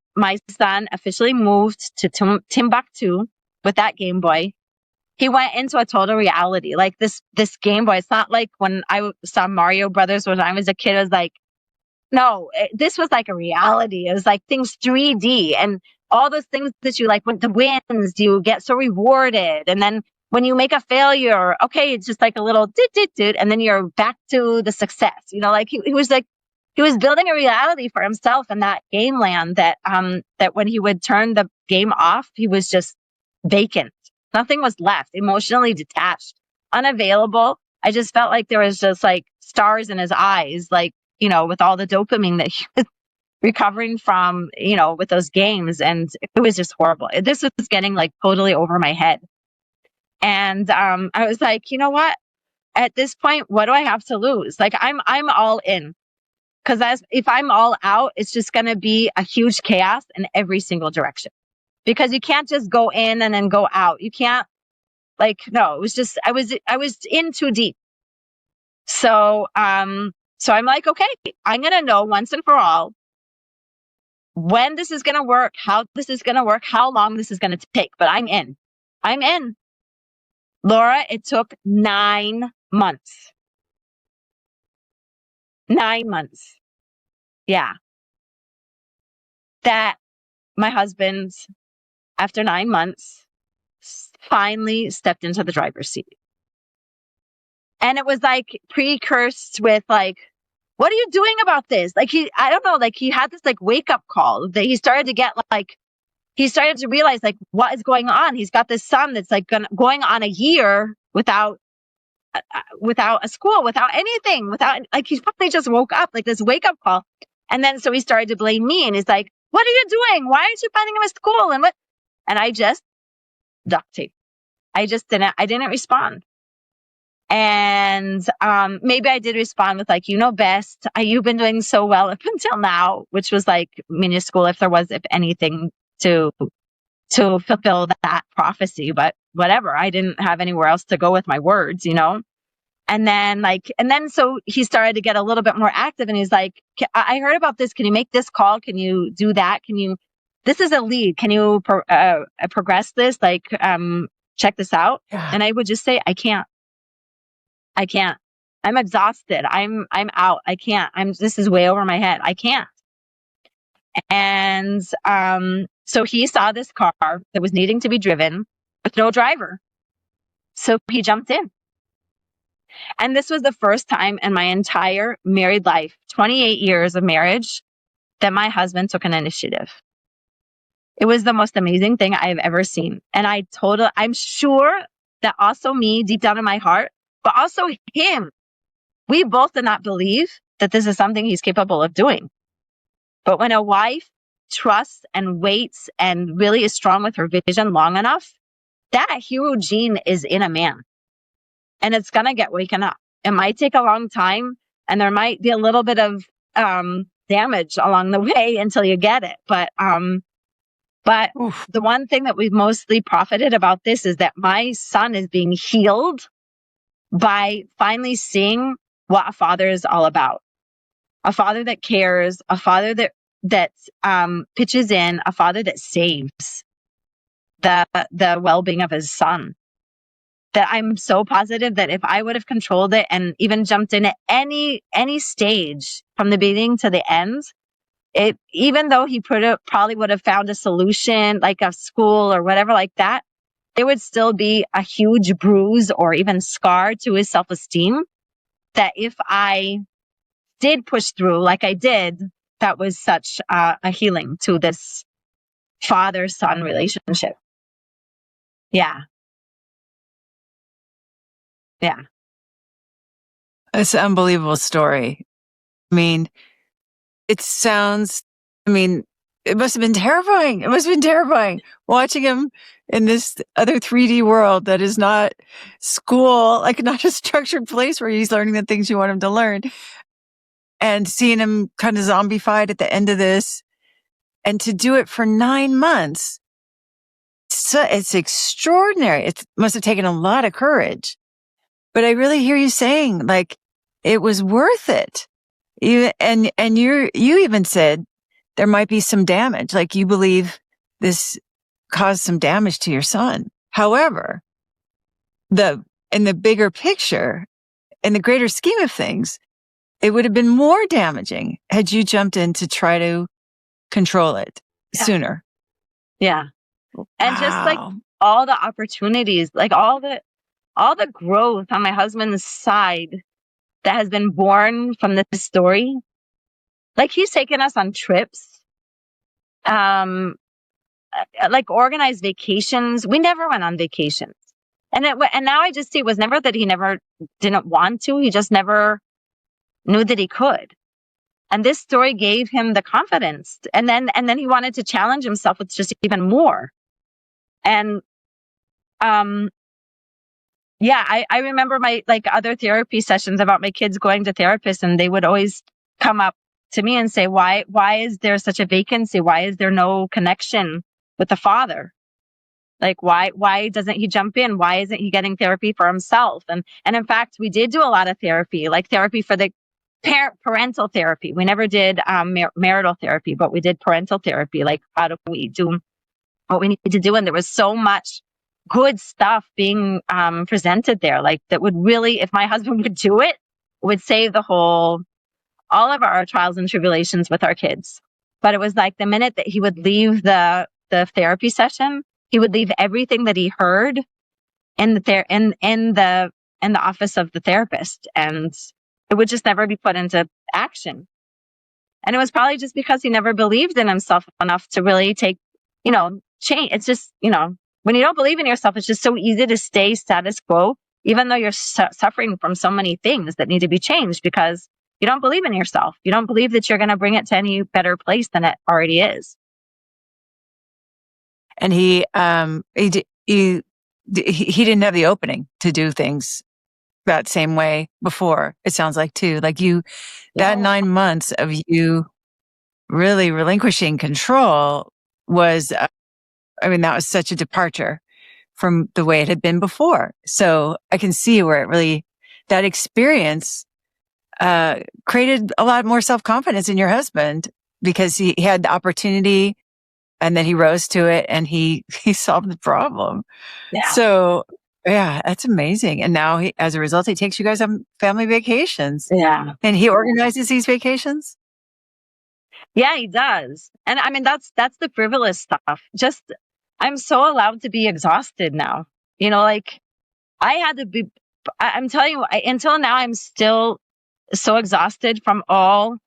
son officially moved to Timbuktu with that Game Boy. He went into a total reality. Like this Game Boy, it's not like when I saw Mario Brothers when I was a kid. It was like, no, this was like a reality. It was like things 3D, and all those things that you like, when the wins, you get so rewarded. And then when you make a failure, okay, it's just like a little dit, and then you're back to the success. Like he was like, he was building a reality for himself in that game land that when he would turn the game off, he was just vacant. Nothing was left, emotionally detached, unavailable. I just felt like there was just like stars in his eyes, like, with all the dopamine that he was recovering from, with those games. And it was just horrible. This was getting like totally over my head. And I was like, you know what? At this point, what do I have to lose? Like, I'm all in. Because if I'm all out, it's just going to be a huge chaos in every single direction. Because you can't just go in and then go out. You can't, like, no, it was just, I was in too deep. So I'm like, okay, I'm going to know once and for all when this is going to work, how this is going to work, how long this is going to take. But I'm in. Laura, it took 9 months. 9 months. Yeah. That my husband, after 9 months, finally stepped into the driver's seat. And it was like precursed with like, what are you doing about this? Like I don't know, like he had this like wake up call that he started to get, like, he started to realize like what is going on. He's got this son that's like going on a year without a school, without anything, without, like, he probably just woke up, like this wake up call. And then so he started to blame me, and he's like, what are you doing? Why aren't you finding him a school? And I just duct tape. I didn't respond. And maybe I did respond with like, best. You've been doing so well up until now, which was like minuscule if there was, if anything, to fulfill that prophecy. But whatever, I didn't have anywhere else to go with my words, And then so he started to get a little bit more active, and he's like, I heard about this. Can you make this call? Can you do that? This is a lead. Can you progress this? Like, check this out. Yeah. And I would just say, I can't. I'm exhausted. I'm out. I can't. this is way over my head. I can't. And, so he saw this car that was needing to be driven with no driver. So he jumped in. And this was the first time in my entire married life, 28 years of marriage, that my husband took an initiative. It was the most amazing thing I've ever seen. And I'm sure that also me, deep down in my heart, but also him, we both did not believe that this is something he's capable of doing. But when a wife trusts and waits and really is strong with her vision long enough, that hero gene is in a man. And it's going to get waken up. It might take a long time, and there might be a little bit of damage along the way until you get it. But Oof. The one thing that we've mostly profited about this is that my son is being healed by finally seeing what a father is all about. A father that cares, a father that pitches in, a father that saves the well-being of his son. That I'm so positive that if I would have controlled it and even jumped in at any stage from the beginning to the end, even though he probably would have found a solution like a school or whatever like that, there would still be a huge bruise or even scar to his self-esteem. That if I did push through like I did, that was such a healing to this father-son relationship. Yeah. Yeah.
It's an unbelievable story. I mean, it sounds, it must have been terrifying. It must have been terrifying watching him in this other 3D world that is not school, like not a structured place where he's learning the things you want him to learn, and seeing him kind of zombified at the end of this, and to do it for 9 months. So it's extraordinary. It must have taken a lot of courage, but I really hear you saying like it was worth it. You even said there might be some damage. Like you believe this caused some damage to your son. However, in the bigger picture, in the greater scheme of things, it would have been more damaging had you jumped in to try to control it sooner.
Yeah. And
Wow.
just like all the opportunities, like all the growth on my husband's side that has been born from this story. Like he's taken us on trips, like organized vacations. We never went on vacations. And now I just see it was never that he never didn't want to. He just never knew that he could. And this story gave him the confidence. And then he wanted to challenge himself with just even more. And, yeah, I remember my like other therapy sessions about my kids going to therapists, and they would always come up to me and say, why is there such a vacancy? Why is there no connection with the father? Like, why doesn't he jump in? Why isn't he getting therapy for himself? And in fact, we did do a lot of therapy, like therapy for the parental therapy. We never did marital therapy, but we did parental therapy. Like, how do we do what we need to do? And there was so much good stuff being presented there, like that would really, if my husband would do it, would save all of our trials and tribulations with our kids. But it was like the minute that he would leave the therapy session, he would leave everything that he heard in the office of the therapist, and it would just never be put into action. And it was probably just because he never believed in himself enough to really take, change. It's just, when you don't believe in yourself, it's just so easy to stay status quo, even though you're suffering from so many things that need to be changed because you don't believe in yourself. You don't believe that you're going to bring it to any better place than it already is.
And he didn't have the opening to do things that same way before. It sounds like too, like that 9 months of you really relinquishing control was, that was such a departure from the way it had been before. So I can see where that experience, created a lot more self-confidence in your husband because he had the opportunity. And then he rose to it and he solved the problem. Yeah. So yeah, that's amazing. And now as a result, he takes you guys on family vacations.
Yeah.
And he organizes these vacations?
Yeah, he does. And that's the frivolous stuff. Just, I'm so allowed to be exhausted now. Like I had to be, I'm telling you, until now, I'm still so exhausted from all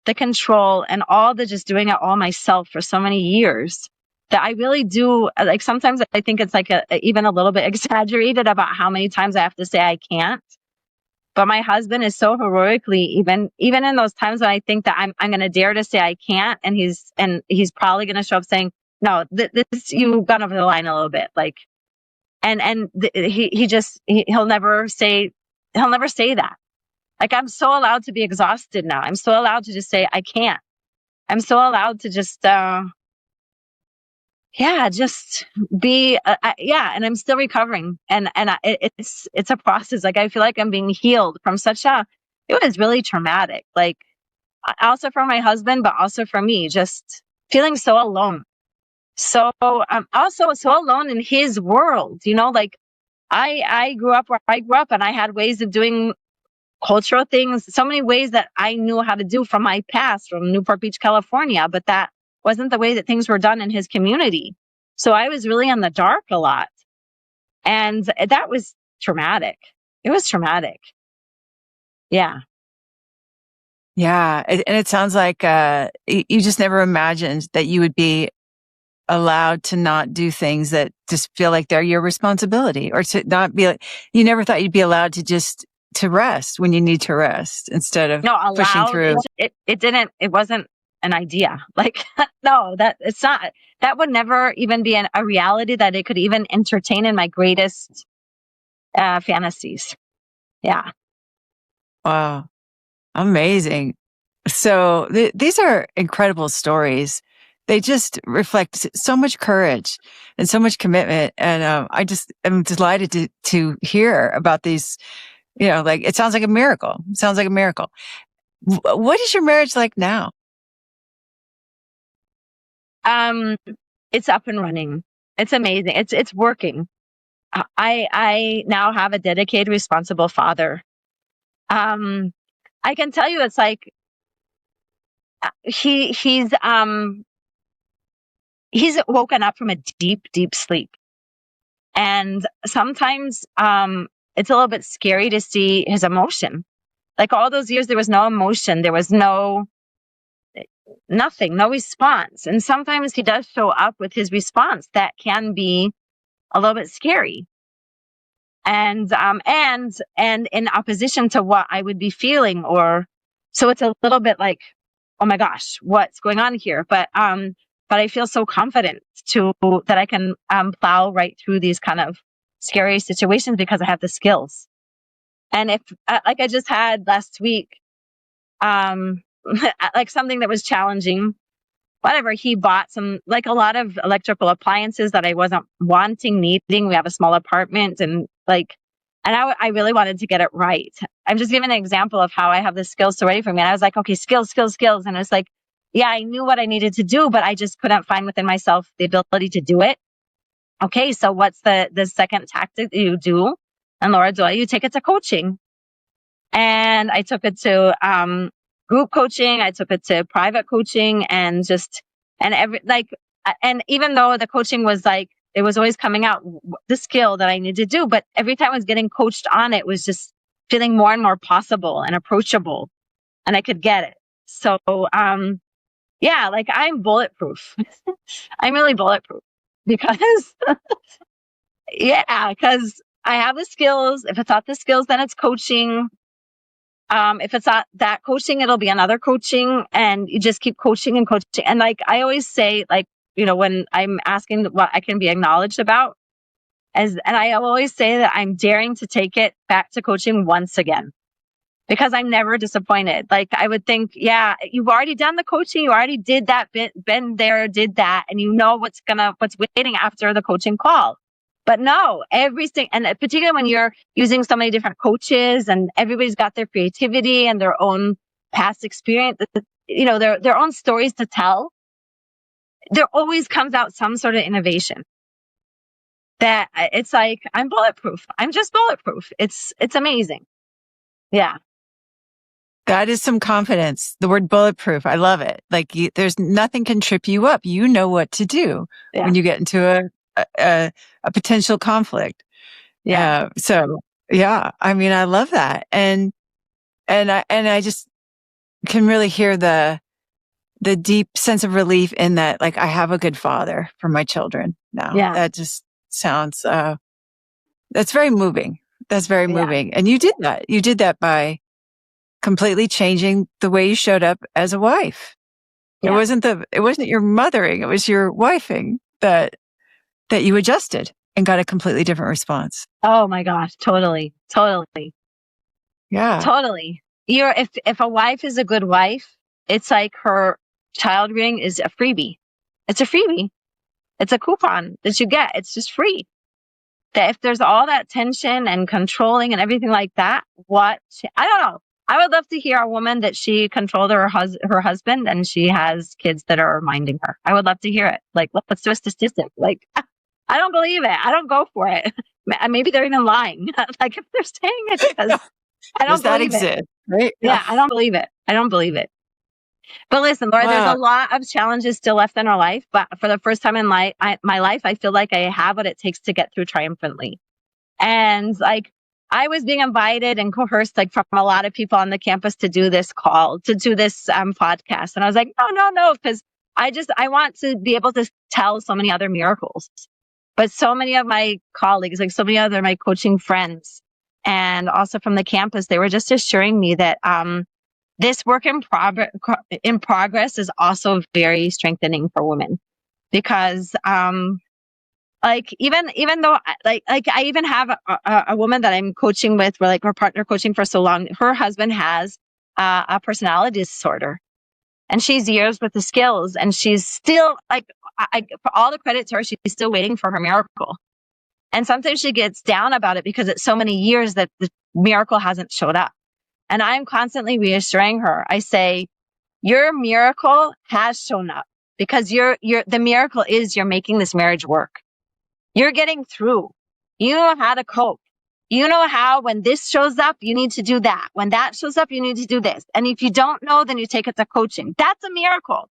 the control and all the just doing it all myself for so many years that I really do. Like sometimes I think it's like even a little bit exaggerated about how many times I have to say I can't. But my husband is so heroically, even in those times when I think that I'm going to dare to say I can't, and he's probably going to show up saying, no, this you've gone over the line a little bit. Like, he'll never say that. Like, I'm so allowed to be exhausted now. I'm so allowed to just say, I can't. I'm so allowed to just, just be, and I'm still recovering. It's a process. Like, I feel like I'm being healed from it was really traumatic. Like, also for my husband, but also for me, just feeling so alone. So I'm also so alone in his world, like I grew up where I grew up and I had ways of doing cultural things, so many ways that I knew how to do from my past, from Newport Beach, California, but that wasn't the way that things were done in his community. So I was really in the dark a lot. And that was traumatic. It was traumatic. Yeah.
Yeah. And it sounds like you just never imagined that you would be allowed to not do things that just feel like they're your responsibility, or to not be like, you never thought you'd be allowed to rest when you need to rest instead of pushing through.
It wasn't an idea. Like, no, that it's not, that would never even be a reality that it could even entertain in my greatest fantasies. Yeah.
Wow. Amazing. So these are incredible stories. They just reflect so much courage and so much commitment. And I just am delighted to hear about these. Like it sounds like a miracle. It sounds like a miracle. What is your marriage like now?
Um, it's up and running. It's amazing. It's working. I now have a dedicated, responsible father. Um, I can tell you, it's like he's woken up from a deep, deep sleep. And sometimes it's a little bit scary to see his emotion. Like all those years, there was no emotion. There was nothing, no response. And sometimes he does show up with his response that can be a little bit scary. And in opposition to what I would be feeling, or so it's a little bit like, oh my gosh, what's going on here? But I feel so confident that I can plow right through these kind of scary situations because I have the skills. And if like I just had last week, like something that was challenging, whatever, he bought some, like a lot of electrical appliances that I wasn't needing. We have a small apartment and I really wanted to get it right. I'm just giving an example of how I have the skills so ready for me. And I was like, okay, skills, skills, skills. And it's like, yeah, I knew what I needed to do, but I just couldn't find within myself the ability to do it. Okay, so what's the second tactic that you do? And Laura Doyle, you take it to coaching. And I took it to group coaching. I took it to private coaching, and and even though the coaching was like, it was always coming out the skill that I needed to do, but every time I was getting coached on it was just feeling more and more possible and approachable, and I could get it. So, yeah, like I'm bulletproof. I'm really bulletproof because, yeah, because I have the skills. If it's not the skills, then it's coaching. If it's not that coaching, it'll be another coaching, and you just keep coaching and coaching. And like I always say, like, when I'm asking what I can be acknowledged about, and I always say that I'm daring to take it back to coaching once again, because I'm never disappointed. Like I would think, yeah, you've already done the coaching, you already did that bit, been there, did that, and you know what's waiting after the coaching call. But no, everything, and particularly when you're using so many different coaches and everybody's got their creativity and their own past experience, their own stories to tell, there always comes out some sort of innovation that it's like, I'm bulletproof. I'm just bulletproof. It's amazing. Yeah.
That is some confidence. The word bulletproof. I love it. Like there's nothing can trip you up. You know what to do when you get into a potential conflict.
Yeah.
So yeah, I mean, I love that. And I just can really hear the deep sense of relief in that. Like I have a good father for my children now.
Yeah.
That just sounds, that's very moving. That's very moving. And you did that. You did that by completely changing the way you showed up as a wife. Yeah. It wasn't your mothering. It was your wifing that you adjusted and got a completely different response.
Oh my gosh. Totally. Totally.
Yeah.
Totally. If a wife is a good wife, it's like her child rearing is a freebie. It's a freebie. It's a coupon that you get. It's just free. That if there's all that tension and controlling and everything like that, I don't know. I would love to hear a woman that she controlled her husband and she has kids that are minding her. I would love to hear it. Like, let's do a statistic. Like, I don't believe it. I don't go for it. Maybe they're even lying. Like if they're saying it because I don't believe it.
Right?
Yeah, I don't believe it. I don't believe it. But listen, Laura, there's a lot of challenges still left in our life. But for the first time in my life, I feel like I have what it takes to get through triumphantly. And like I was being invited and coerced, like from a lot of people on the campus to do this podcast. And I was like, no, because I want to be able to tell so many other miracles. But so many of my colleagues, like so many other my coaching friends, and also from the campus, they were just assuring me that this work in progress is also very strengthening for women because, like even though like I even have a woman that I'm coaching with, we're like, we're partner coaching for so long. Her husband has a personality disorder, and she's years with the skills, and she's still like, for all the credit to her, she's still waiting for her miracle. And sometimes she gets down about it because it's so many years that the miracle hasn't showed up. And I'm constantly reassuring her. I say, your miracle has shown up because the miracle is you're making this marriage work. You're getting through. You know how to cope. You know how, when this shows up, you need to do that. When that shows up, you need to do this. And if you don't know, then you take it to coaching. That's a miracle.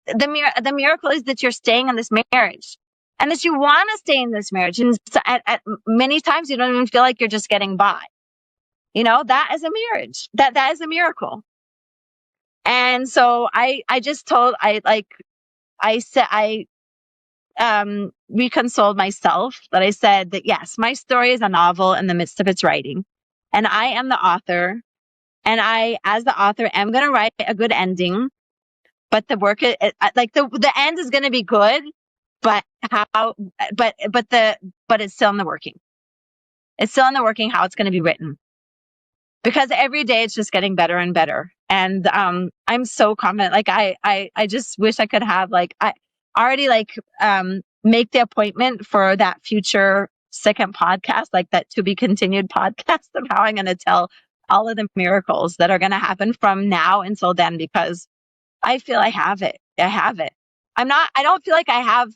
The miracle is that you're staying in this marriage and that you want to stay in this marriage. And at many times you don't even feel like you're just getting by. You know, that is a marriage. That is a miracle. And so I just told, I reconsoled myself that I said that, yes, my story is a novel in the midst of its writing, and I am the author, and I, as the author, am going to write a good ending, but the work, like the end is going to be good, but how, but it's still in the working. It's still in the working how it's going to be written, because every day it's just getting better and better. And I'm so confident. Like I just wish I could have, like, I already make the appointment for that future second podcast, like that to be continued podcast of how I'm going to tell all of the miracles that are going to happen from now until then, because I feel I have it. I have it. I don't feel like I have,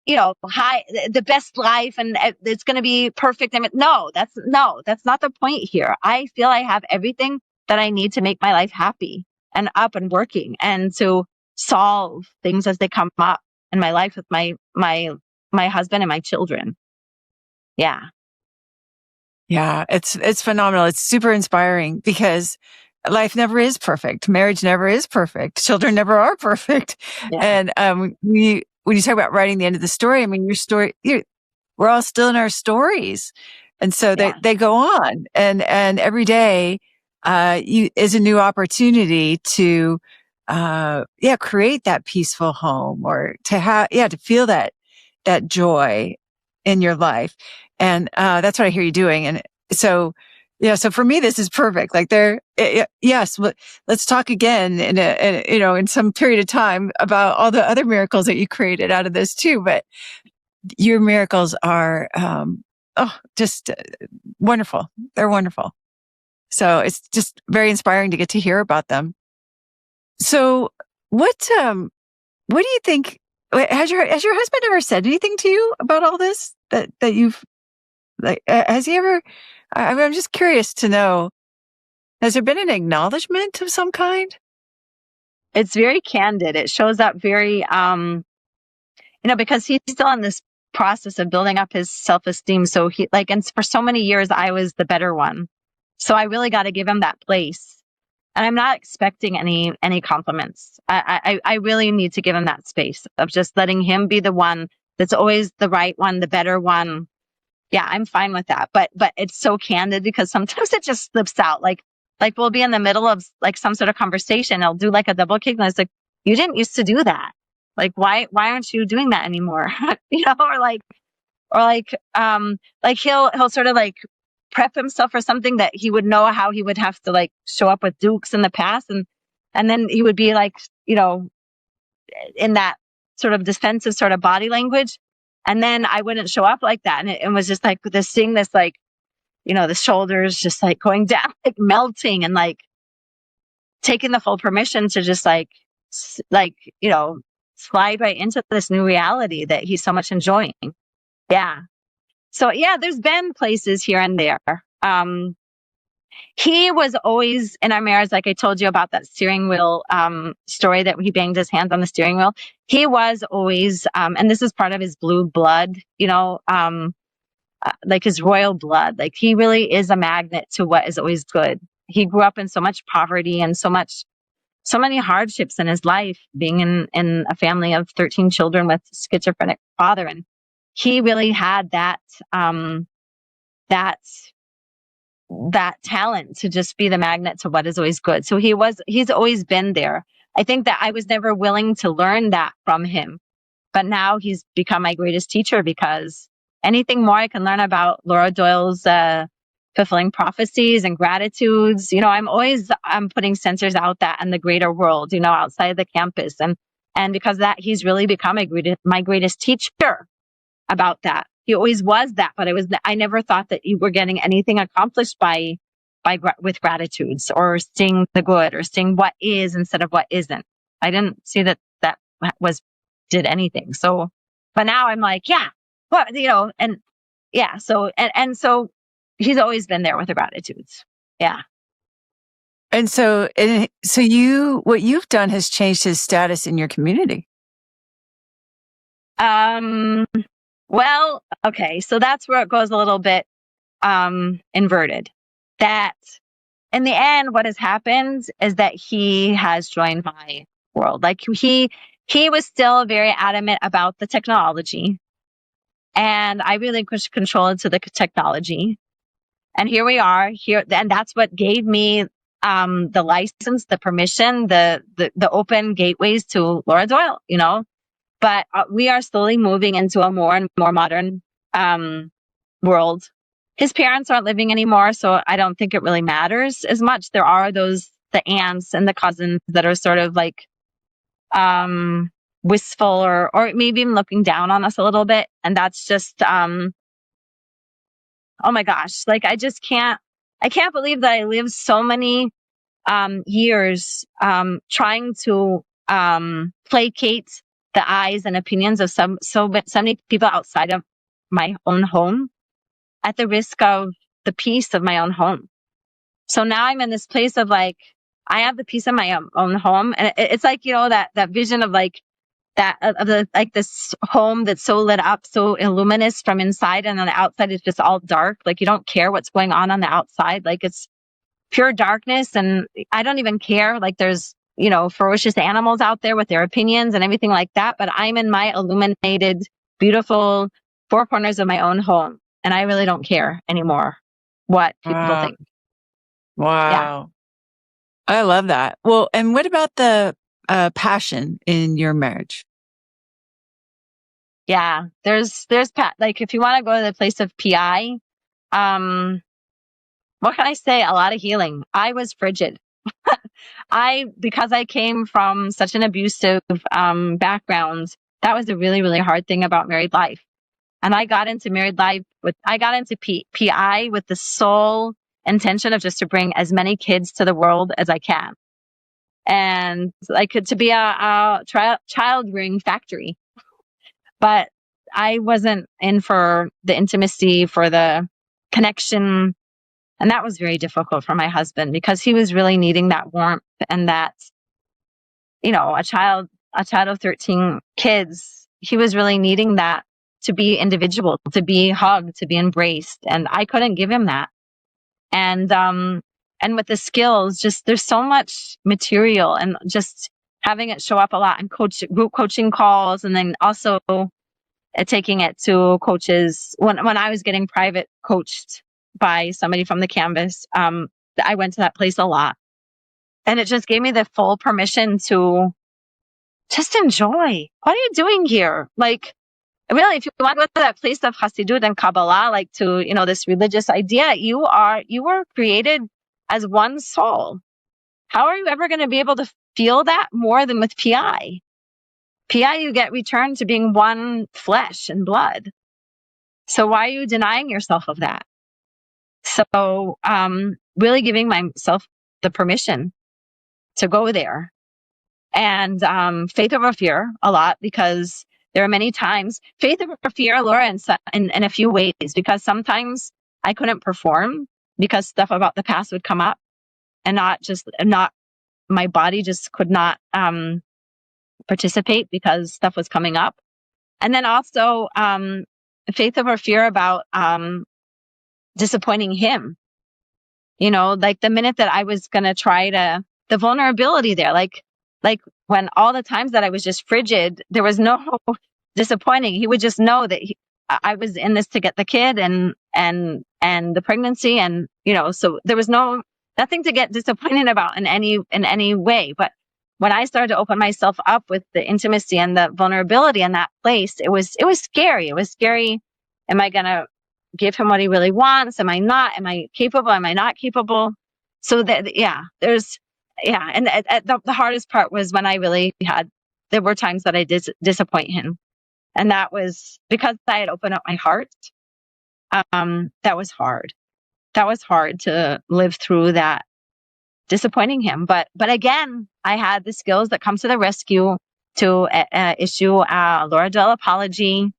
the best life and it's going to be perfect. I mean, no, that's not the point here. I feel I have everything that I need to make my life happy and up and working, and to solve things as they come up in my life with my husband and my children. Yeah.
Yeah, it's phenomenal. It's super inspiring because life never is perfect. Marriage never is perfect. Children never are perfect.
Yeah.
And when you talk about writing the end of the story, I mean, your story, we're all still in our stories. And so they go on, and every day, is a new opportunity to, create that peaceful home, or to feel that joy in your life. And, that's what I hear you doing. And so, so for me, this is perfect. Like yes, let's talk again in some period of time about all the other miracles that you created out of this too. But your miracles are, just wonderful. They're wonderful. So it's just very inspiring to get to hear about them. So what do you think? Has your husband ever said anything to you about all this that you've, like, has he ever, I'm just curious to know, has there been an acknowledgement of some kind?
It's very candid. It shows up very, because he's still in this process of building up his self-esteem. So and for so many years, I was the better one. So I really got to give him that place. And I'm not expecting any compliments. I really need to give him that space of just letting him be the one that's always the right one, the better one. Yeah, I'm fine with that. But it's so candid because sometimes it just slips out. Like we'll be in the middle of like some sort of conversation. I'll do like a double kick, and it's like, you didn't used to do that. Like, why aren't you doing that anymore? Or he'll sort of like prep himself for something that he would know how he would have to like show up with Dukes in the past. And then he would be like, in that sort of defensive sort of body language. And then I wouldn't show up like that. And it was just like seeing this, like, the shoulders just like going down, like melting, and like taking the full permission to just slide right into this new reality that he's so much enjoying. Yeah. So yeah, there's been places here and there. He was always in our marriage, like I told you about that steering wheel story that he banged his hands on the steering wheel. He was always, and this is part of his blue blood, like his royal blood. Like he really is a magnet to what is always good. He grew up in so much poverty and so many hardships in his life, being in a family of 13 children with schizophrenic father. And he really had that that talent to just be the magnet to what is always good. So he's always been there. I think that I was never willing to learn that from him, but now he's become my greatest teacher, because anything more I can learn about Laura Doyle's fulfilling prophecies and gratitudes, I'm putting sensors out that in the greater world, outside of the campus. And because of that, he's really become my greatest teacher about that. He always was that, but I never thought that you were getting anything accomplished with gratitudes, or seeing the good, or seeing what is instead of what isn't. I didn't see that did anything. So, but now I'm like, yeah, what, and yeah. So, so he's always been there with the gratitudes. Yeah.
And so what you've done has changed his status in your community.
Well, okay. So that's where it goes a little bit, inverted. That in the end, what has happened is that he has joined my world. Like he was still very adamant about the technology, and I relinquished control to the technology. And here we are here. And that's what gave me, the license, the permission, the open gateways to Laura Doyle, but we are slowly moving into a more and more modern, world. His parents aren't living anymore, so I don't think it really matters as much. There are the aunts and the cousins that are sort of like, wistful, or maybe even looking down on us a little bit. And that's just, oh my gosh, like I can't believe that I lived so many, years, trying to, placate the eyes and opinions of so many people outside of my own home, at the risk of the peace of my own home. So now I'm in this place of like, I have the peace of my own home. And it's like, that vision of like that, like this home that's so lit up, so illuminous from inside, and on the outside it's just all dark. Like you don't care what's going on the outside. Like it's pure darkness. And I don't even care. Like there's, ferocious animals out there with their opinions and everything like that. But I'm in my illuminated, beautiful four corners of my own home. And I really don't care anymore what people think.
Wow. Yeah. I love that. Well, and what about the passion in your marriage?
Yeah, there's like, if you want to go to the place of PI, what can I say? A lot of healing. I was frigid. Because I came from such an abusive, background, that was a really, really hard thing about married life. And I got into married life I got into PI with the sole intention of just to bring as many kids to the world as I can. And to be a child rearing factory. But I wasn't in for the intimacy, for the connection. And that was very difficult for my husband, because he was really needing that warmth, and that, a child of 13 kids, he was really needing that, to be individual, to be hugged, to be embraced. And I couldn't give him that. And with the skills, just there's so much material, and just having it show up a lot in group coaching calls, and then also taking it to coaches when I was getting private coached by somebody from the canvas. I went to that place a lot, and it just gave me the full permission to just enjoy. What are you doing here? Like, really, if you want to go to that place of Hasidut and Kabbalah, like to, this religious idea, you were created as one soul. How are you ever going to be able to feel that more than with PI? PI, you get returned to being one flesh and blood. So why are you denying yourself of that? So, really giving myself the permission to go there. And faith over fear a lot, because there are many times faith over fear, Laura, in a few ways, because sometimes I couldn't perform because stuff about the past would come up, and not my body just could not participate because stuff was coming up. And then also faith over fear about disappointing him. Like the minute that I was going to try the vulnerability there, like when all the times that I was just frigid, there was no disappointing. He would just know that I was in this to get the kid and the pregnancy, and so there was nothing to get disappointed about in any way. But when I started to open myself up with the intimacy and the vulnerability in that place, it was scary. It was scary. Am I going to give him what he really wants? Am I not? Am I capable? Am I not capable? So that, yeah, and the hardest part was when there were times that I did disappoint him. And that was because I had opened up my heart. That was hard. That was hard to live through that, disappointing him. But again, I had the skills that come to the rescue to issue a Laura Doyle apology,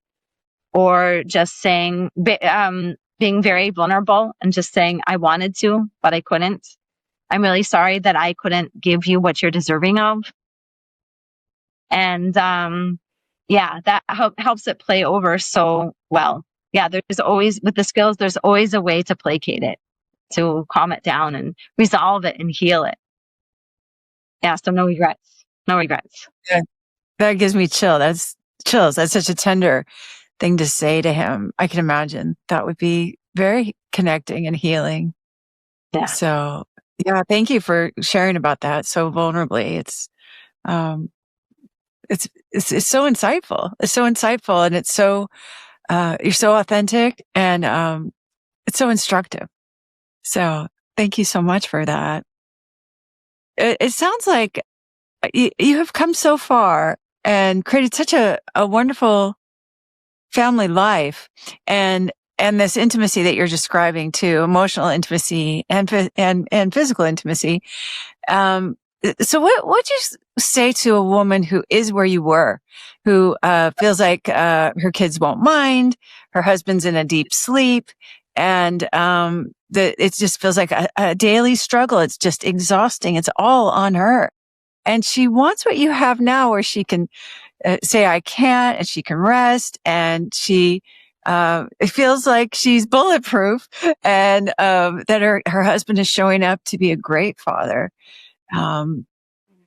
or just saying, being very vulnerable and just saying I wanted to, but I couldn't. I'm really sorry that I couldn't give you what you're deserving of. And that helps it play over so well. Yeah, there's always, with the skills, there's always a way to placate it, to calm it down and resolve it and heal it. Yeah, so no regrets. No regrets.
Yeah, that gives me chills. That's such a tender thing to say to him. I can imagine that would be very connecting and healing.
Yeah.
So, yeah, thank you for sharing about that so vulnerably. It's so insightful. It's so insightful, and it's so you're so authentic, and it's so instructive. So, thank you so much for that. It sounds like you have come so far and created such a wonderful family life, and this intimacy that you're describing too, emotional intimacy and physical intimacy. So what would you say to a woman who is where you were, who feels like her kids won't mind, her husband's in a deep sleep, and it just feels like a daily struggle. It's just exhausting. It's all on her. And she wants what you have now, where she can say, I can't, and she can rest, and it feels like she's bulletproof, and that her husband is showing up to be a great father.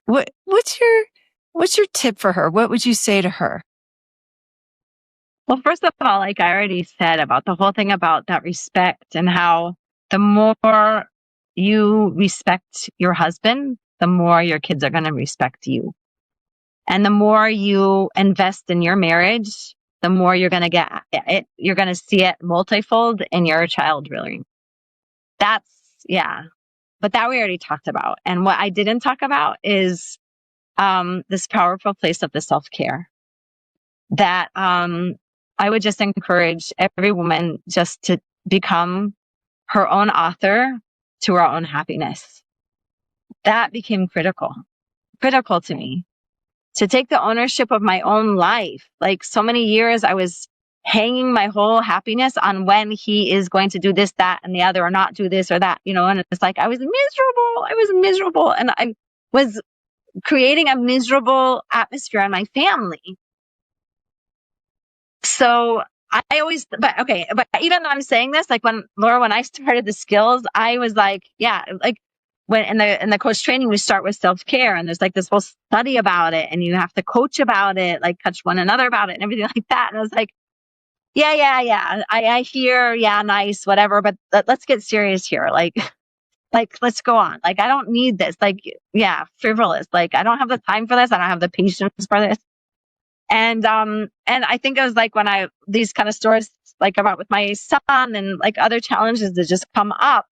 What's your tip for her? What would you say to her?
Well, first of all, like I already said, about the whole thing about that respect, and how the more you respect your husband, the more your kids are going to respect you. And the more you invest in your marriage, the more you're going to get it. You're going to see it multifold in your child rearing. But that we already talked about. And what I didn't talk about is this powerful place of the self-care that I would just encourage every woman just to become her own author to her own happiness. That became critical to me, to take the ownership of my own life. Like, so many years I was hanging my whole happiness on when he is going to do this, that, and the other, or not do this or that, and it's like I was miserable. And I was creating a miserable atmosphere in my family. So but even though I'm saying this, like when I started the skills, I was like, yeah, like when in the coach training, we start with self-care, and there's like this whole study about it, and you have to coach about it, like coach one another about it and everything like that. And I was like, yeah. I hear, yeah, nice, whatever, but let's get serious here. Like, let's go on. Like, I don't need this. Like, yeah, frivolous. Like, I don't have the time for this. I don't have the patience for this. And I think it was like when these kind of stories, like about with my son and like other challenges that just come up,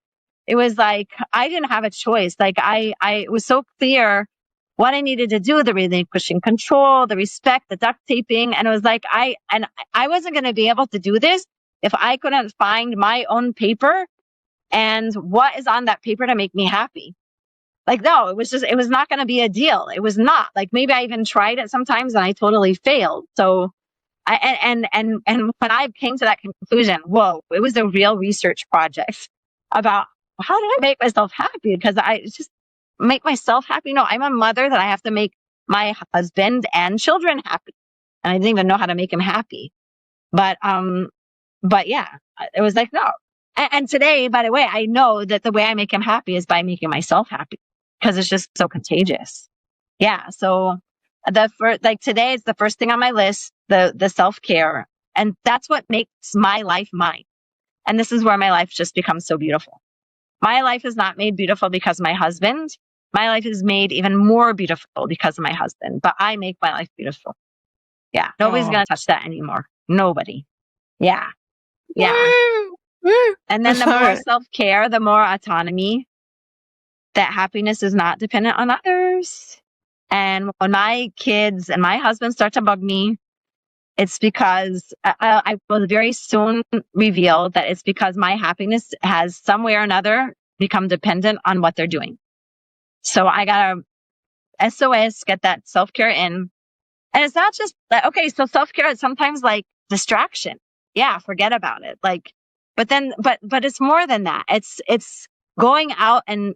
it was like, I didn't have a choice. Like it was so clear what I needed to do, the relinquishing control, the respect, the duct taping. And it was like, I wasn't going to be able to do this if I couldn't find my own paper and what is on that paper to make me happy. Like, no, it was not going to be a deal. It was not. Like, maybe I even tried it sometimes and I totally failed. So and when I came to that conclusion, whoa, it was a real research project about how do I make myself happy? Because I just make myself happy. No, I'm a mother that I have to make my husband and children happy. And I didn't even know how to make him happy. But yeah, it was like, no. And today, by the way, I know that the way I make him happy is by making myself happy, because it's just so contagious. Yeah. So today is the first thing on my list, the self-care. And that's what makes my life mine. And this is where my life just becomes so beautiful. My life is not made beautiful because of my husband. My life is made even more beautiful because of my husband, but I make my life beautiful. Yeah. Nobody's
Oh.
going to touch that anymore. Nobody. Yeah. Yeah.
Woo! Woo!
And
I
then the
love
more
it.
self-care, the more autonomy, that happiness is not dependent on others. And when my kids and my husband start to bug me, it's because I will very soon reveal that it's because my happiness has some way or another become dependent on what they're doing. So I gotta SOS, get that self-care in. And it's not just that, okay, so self-care is sometimes like distraction. Yeah, forget about it. Like, but it's more than that. It's going out and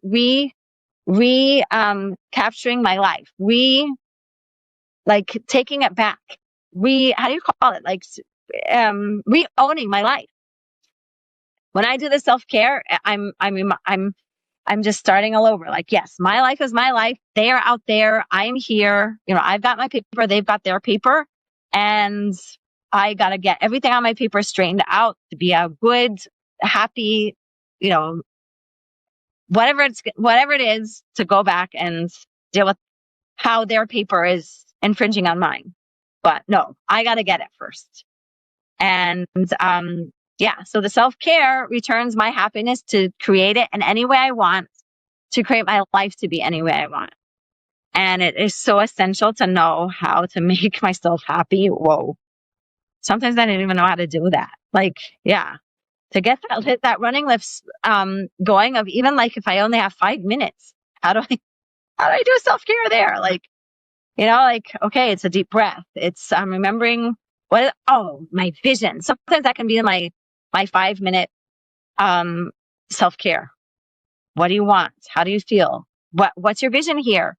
capturing my life, like taking it back, how do you call it, like re-owning my life. When I do the self-care, I'm just starting all over. Like, yes, my life is my life. They are out there, I'm here, I've got my paper, they've got their paper, and I got to get everything on my paper straightened out to be a good, happy, you know whatever it is, to go back and deal with how their paper is infringing on mine. But no, I got to get it first. And yeah, so the self-care returns my happiness to create it in any way I want, to create my life to be any way I want. And it is so essential to know how to make myself happy. Whoa. Sometimes I didn't even know how to do that. Like, yeah, to get that running lifts going, of even like if I only have 5 minutes, how do I do self-care there? Like, like, okay, it's a deep breath. It's remembering my vision. Sometimes that can be my 5-minute self-care. What do you want? How do you feel? What's your vision here?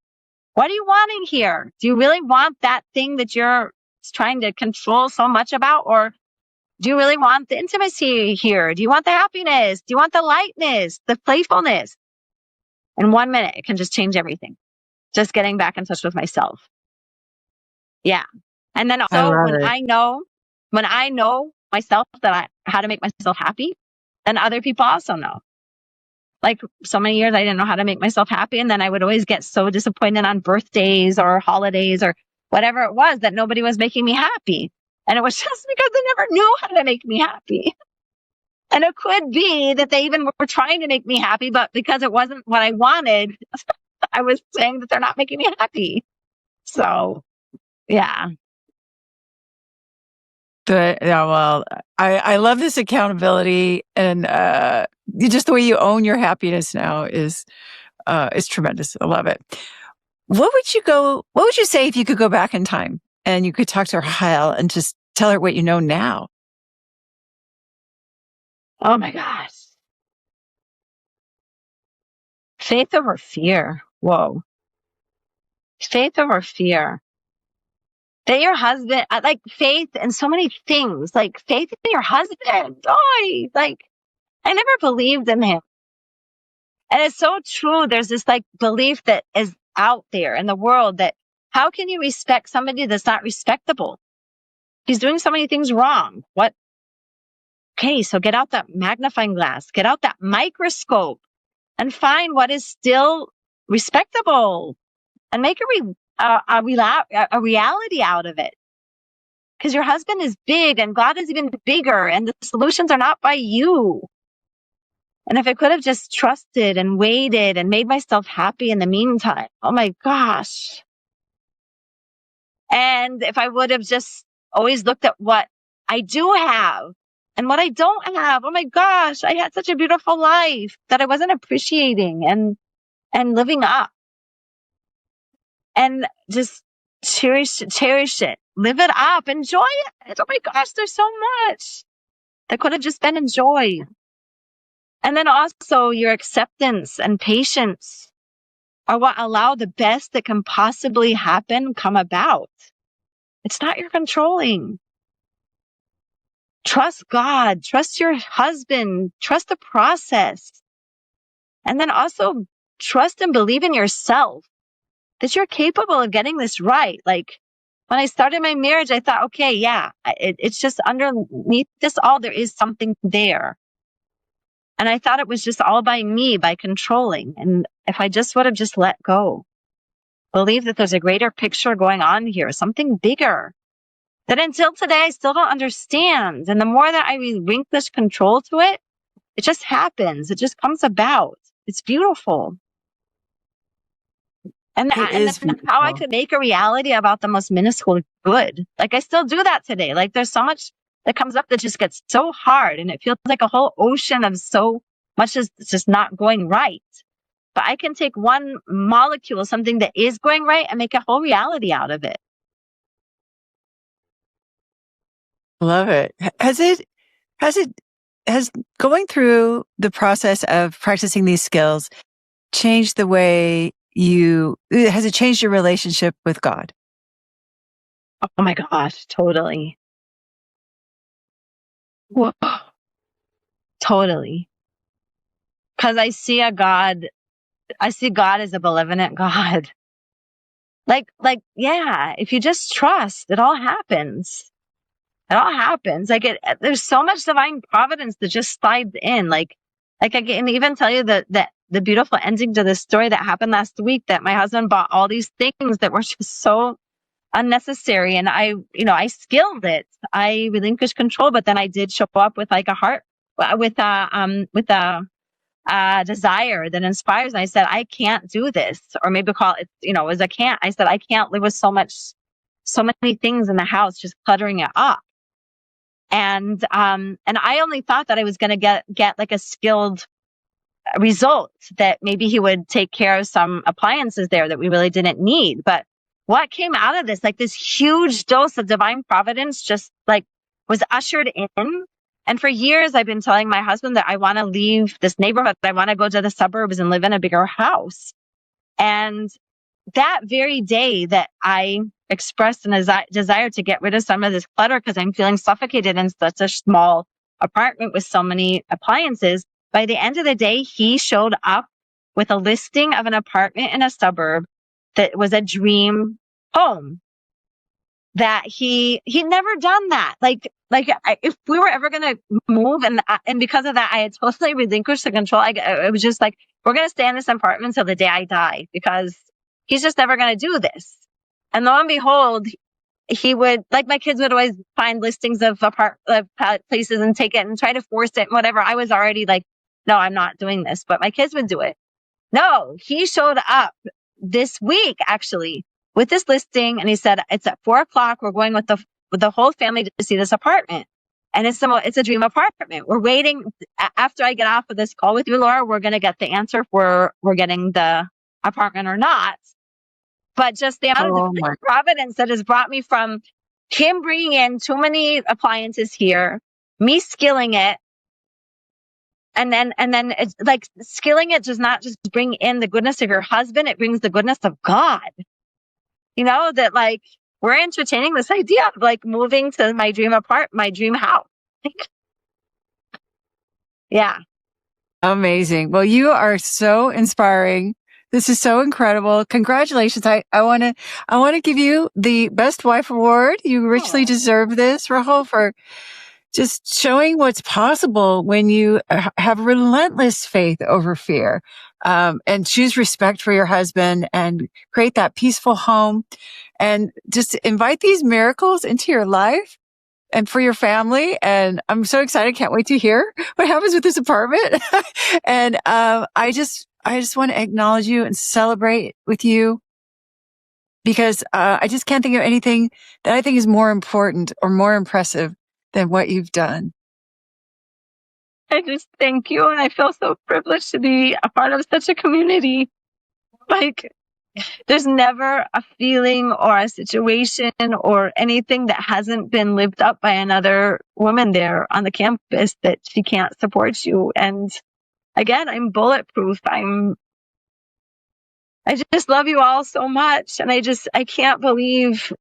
What are you wanting here? Do you really want that thing that you're trying to control so much about? Or do you really want the intimacy here? Do you want the happiness? Do you want the lightness, the playfulness? In 1 minute, it can just change everything. Just getting back in touch with myself. Yeah. And then
I
also
love it.
when I know myself how to make myself happy, then other people also know. Like, so many years I didn't know how to make myself happy. And then I would always get so disappointed on birthdays or holidays or whatever it was, that nobody was making me happy. And it was just because they never knew how to make me happy. And it could be that they even were trying to make me happy, but because it wasn't what I wanted, I was saying that they're not making me happy. So, yeah.
But yeah, well, I love this accountability, and just the way you own your happiness now is tremendous. I love it. What would you say if you could go back in time and you could talk to Rahel and just tell her what you know now?
Oh my gosh. Faith over fear. Whoa. Faith over fear. That your husband, like faith in so many things, like faith in your husband. Oh, like, I never believed in him. And it's so true. There's this like belief that is out there in the world that how can you respect somebody that's not respectable? He's doing so many things wrong. What? Okay, so get out that magnifying glass, get out that microscope, and find what is still respectable, and make a reality out of it. Because your husband is big and God is even bigger, and the solutions are not by you. And if I could have just trusted and waited and made myself happy in the meantime, oh my gosh. And if I would have just always looked at what I do have and what I don't have, oh my gosh, I had such a beautiful life that I wasn't appreciating and living up. And just cherish it, live it up, enjoy it. Oh my gosh, there's so much that could have just been enjoyed. And then also your acceptance and patience are what allow the best that can possibly happen come about. It's not your controlling. Trust God, trust your husband, trust the process. And then also trust and believe in yourself that you're capable of getting this right. Like, when I started my marriage, I thought, okay, yeah, it's just underneath this all, there is something there. And I thought it was just all by me, by controlling. And if I just would have just let go, believe that there's a greater picture going on here, something bigger that until today I still don't understand. And the more that I relinquish control to it, it just happens. It just comes about. It's beautiful. And
It is
that's how I
beautiful.
could make a reality about the most minuscule good. Like I still do that today. Like there's so much that comes up that just gets so hard, and it feels like a whole ocean of so much is just not going right. But I can take one molecule, something that is going right, and make a whole reality out of it.
Love it. Has going through the process of practicing these skills changed the way has it changed your relationship with God?
Oh my gosh, totally. Whoa, totally. Because I see God as a benevolent God. Yeah, if you just trust, it all happens. It all happens. There's so much divine providence that just slides in. I can even tell you that the beautiful ending to this story that happened last week, that my husband bought all these things that were just so unnecessary. And I skilled it. I relinquished control, but then I did show up with like a heart, with a desire that inspires. And I said, I can't do this, or maybe call it, as I can't. I said, I can't live with so many things in the house, just cluttering it up. And I only thought that I was going to get like a skilled result, that maybe he would take care of some appliances there that we really didn't need. But what came out of this, like this huge dose of divine providence, just like was ushered in. And for years, I've been telling my husband that I want to leave this neighborhood. I want to go to the suburbs and live in a bigger house. And that very day that I expressed a desire to get rid of some of this clutter because I'm feeling suffocated in such a small apartment with so many appliances, by the end of the day, he showed up with a listing of an apartment in a suburb that was a dream home. That he'd never done that. If we were ever going to move, and because of that, I had totally relinquished the control. It was just like, we're going to stay in this apartment until the day I die, because he's just never going to do this. And lo and behold, he would, like, my kids would always find listings of places and take it and try to force it and whatever. I was already like, no, I'm not doing this, but my kids would do it. No, he showed up this week, actually, with this listing. And he said, it's at 4:00. We're going with the whole family to see this apartment. And it's a dream apartment. We're waiting. After I get off of this call with you, Laura, we're going to get the answer if we're getting the apartment or not. But just the amount of providence that has brought me from him bringing in too many appliances here, me skilling it. And then it's like, skilling it does not just bring in the goodness of your husband. It brings the goodness of God. That like, we're entertaining this idea of like moving to my dream house. Yeah.
Amazing. Well, you are so inspiring. This is so incredible. Congratulations. I want to give you the Best Wife Award. You richly deserve this, Rahul, for just showing what's possible when you have relentless faith over fear, and choose respect for your husband and create that peaceful home, and just invite these miracles into your life and for your family. And I'm so excited. Can't wait to hear what happens with this apartment. And, I just want to acknowledge you and celebrate with you, because, I just can't think of anything that I think is more important or more impressive than what you've done.
I just thank you. And I feel so privileged to be a part of such a community. Like, there's never a feeling or a situation or anything that hasn't been lived up by another woman there on the campus that she can't support you. And again, I'm bulletproof. I just love you all so much. And I can't believe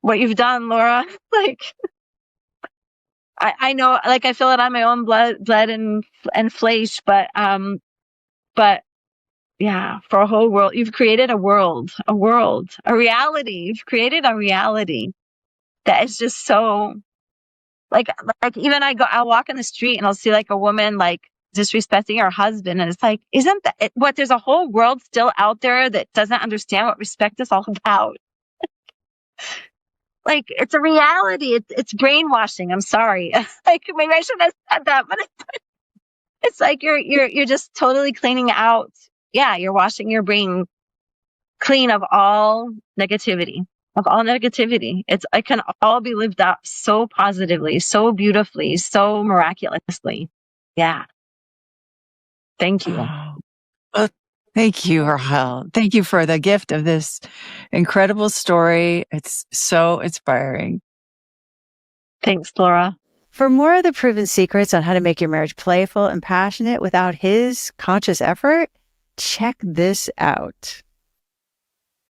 what you've done, Laura. Like, I know, like, I feel it on my own blood and flesh, but yeah, for a whole world, you've created a reality. You've created a reality that is just so, like even I'll walk in the street and I'll see like a woman like disrespecting her husband. And it's like, isn't that what? There's a whole world still out there that doesn't understand what respect is all about. Like, it's a reality. It's brainwashing. I'm sorry. Like, maybe I shouldn't have said that, but it's like you're just totally cleaning out. Yeah, you're washing your brain clean of all negativity. Of all negativity. It can all be lived up so positively, so beautifully, so miraculously. Yeah. Thank you.
Oh, well, thank you, Rahel. Thank you for the gift of this incredible story. It's so inspiring.
Thanks, Laura.
For more of the proven secrets on how to make your marriage playful and passionate without his conscious effort, check this out.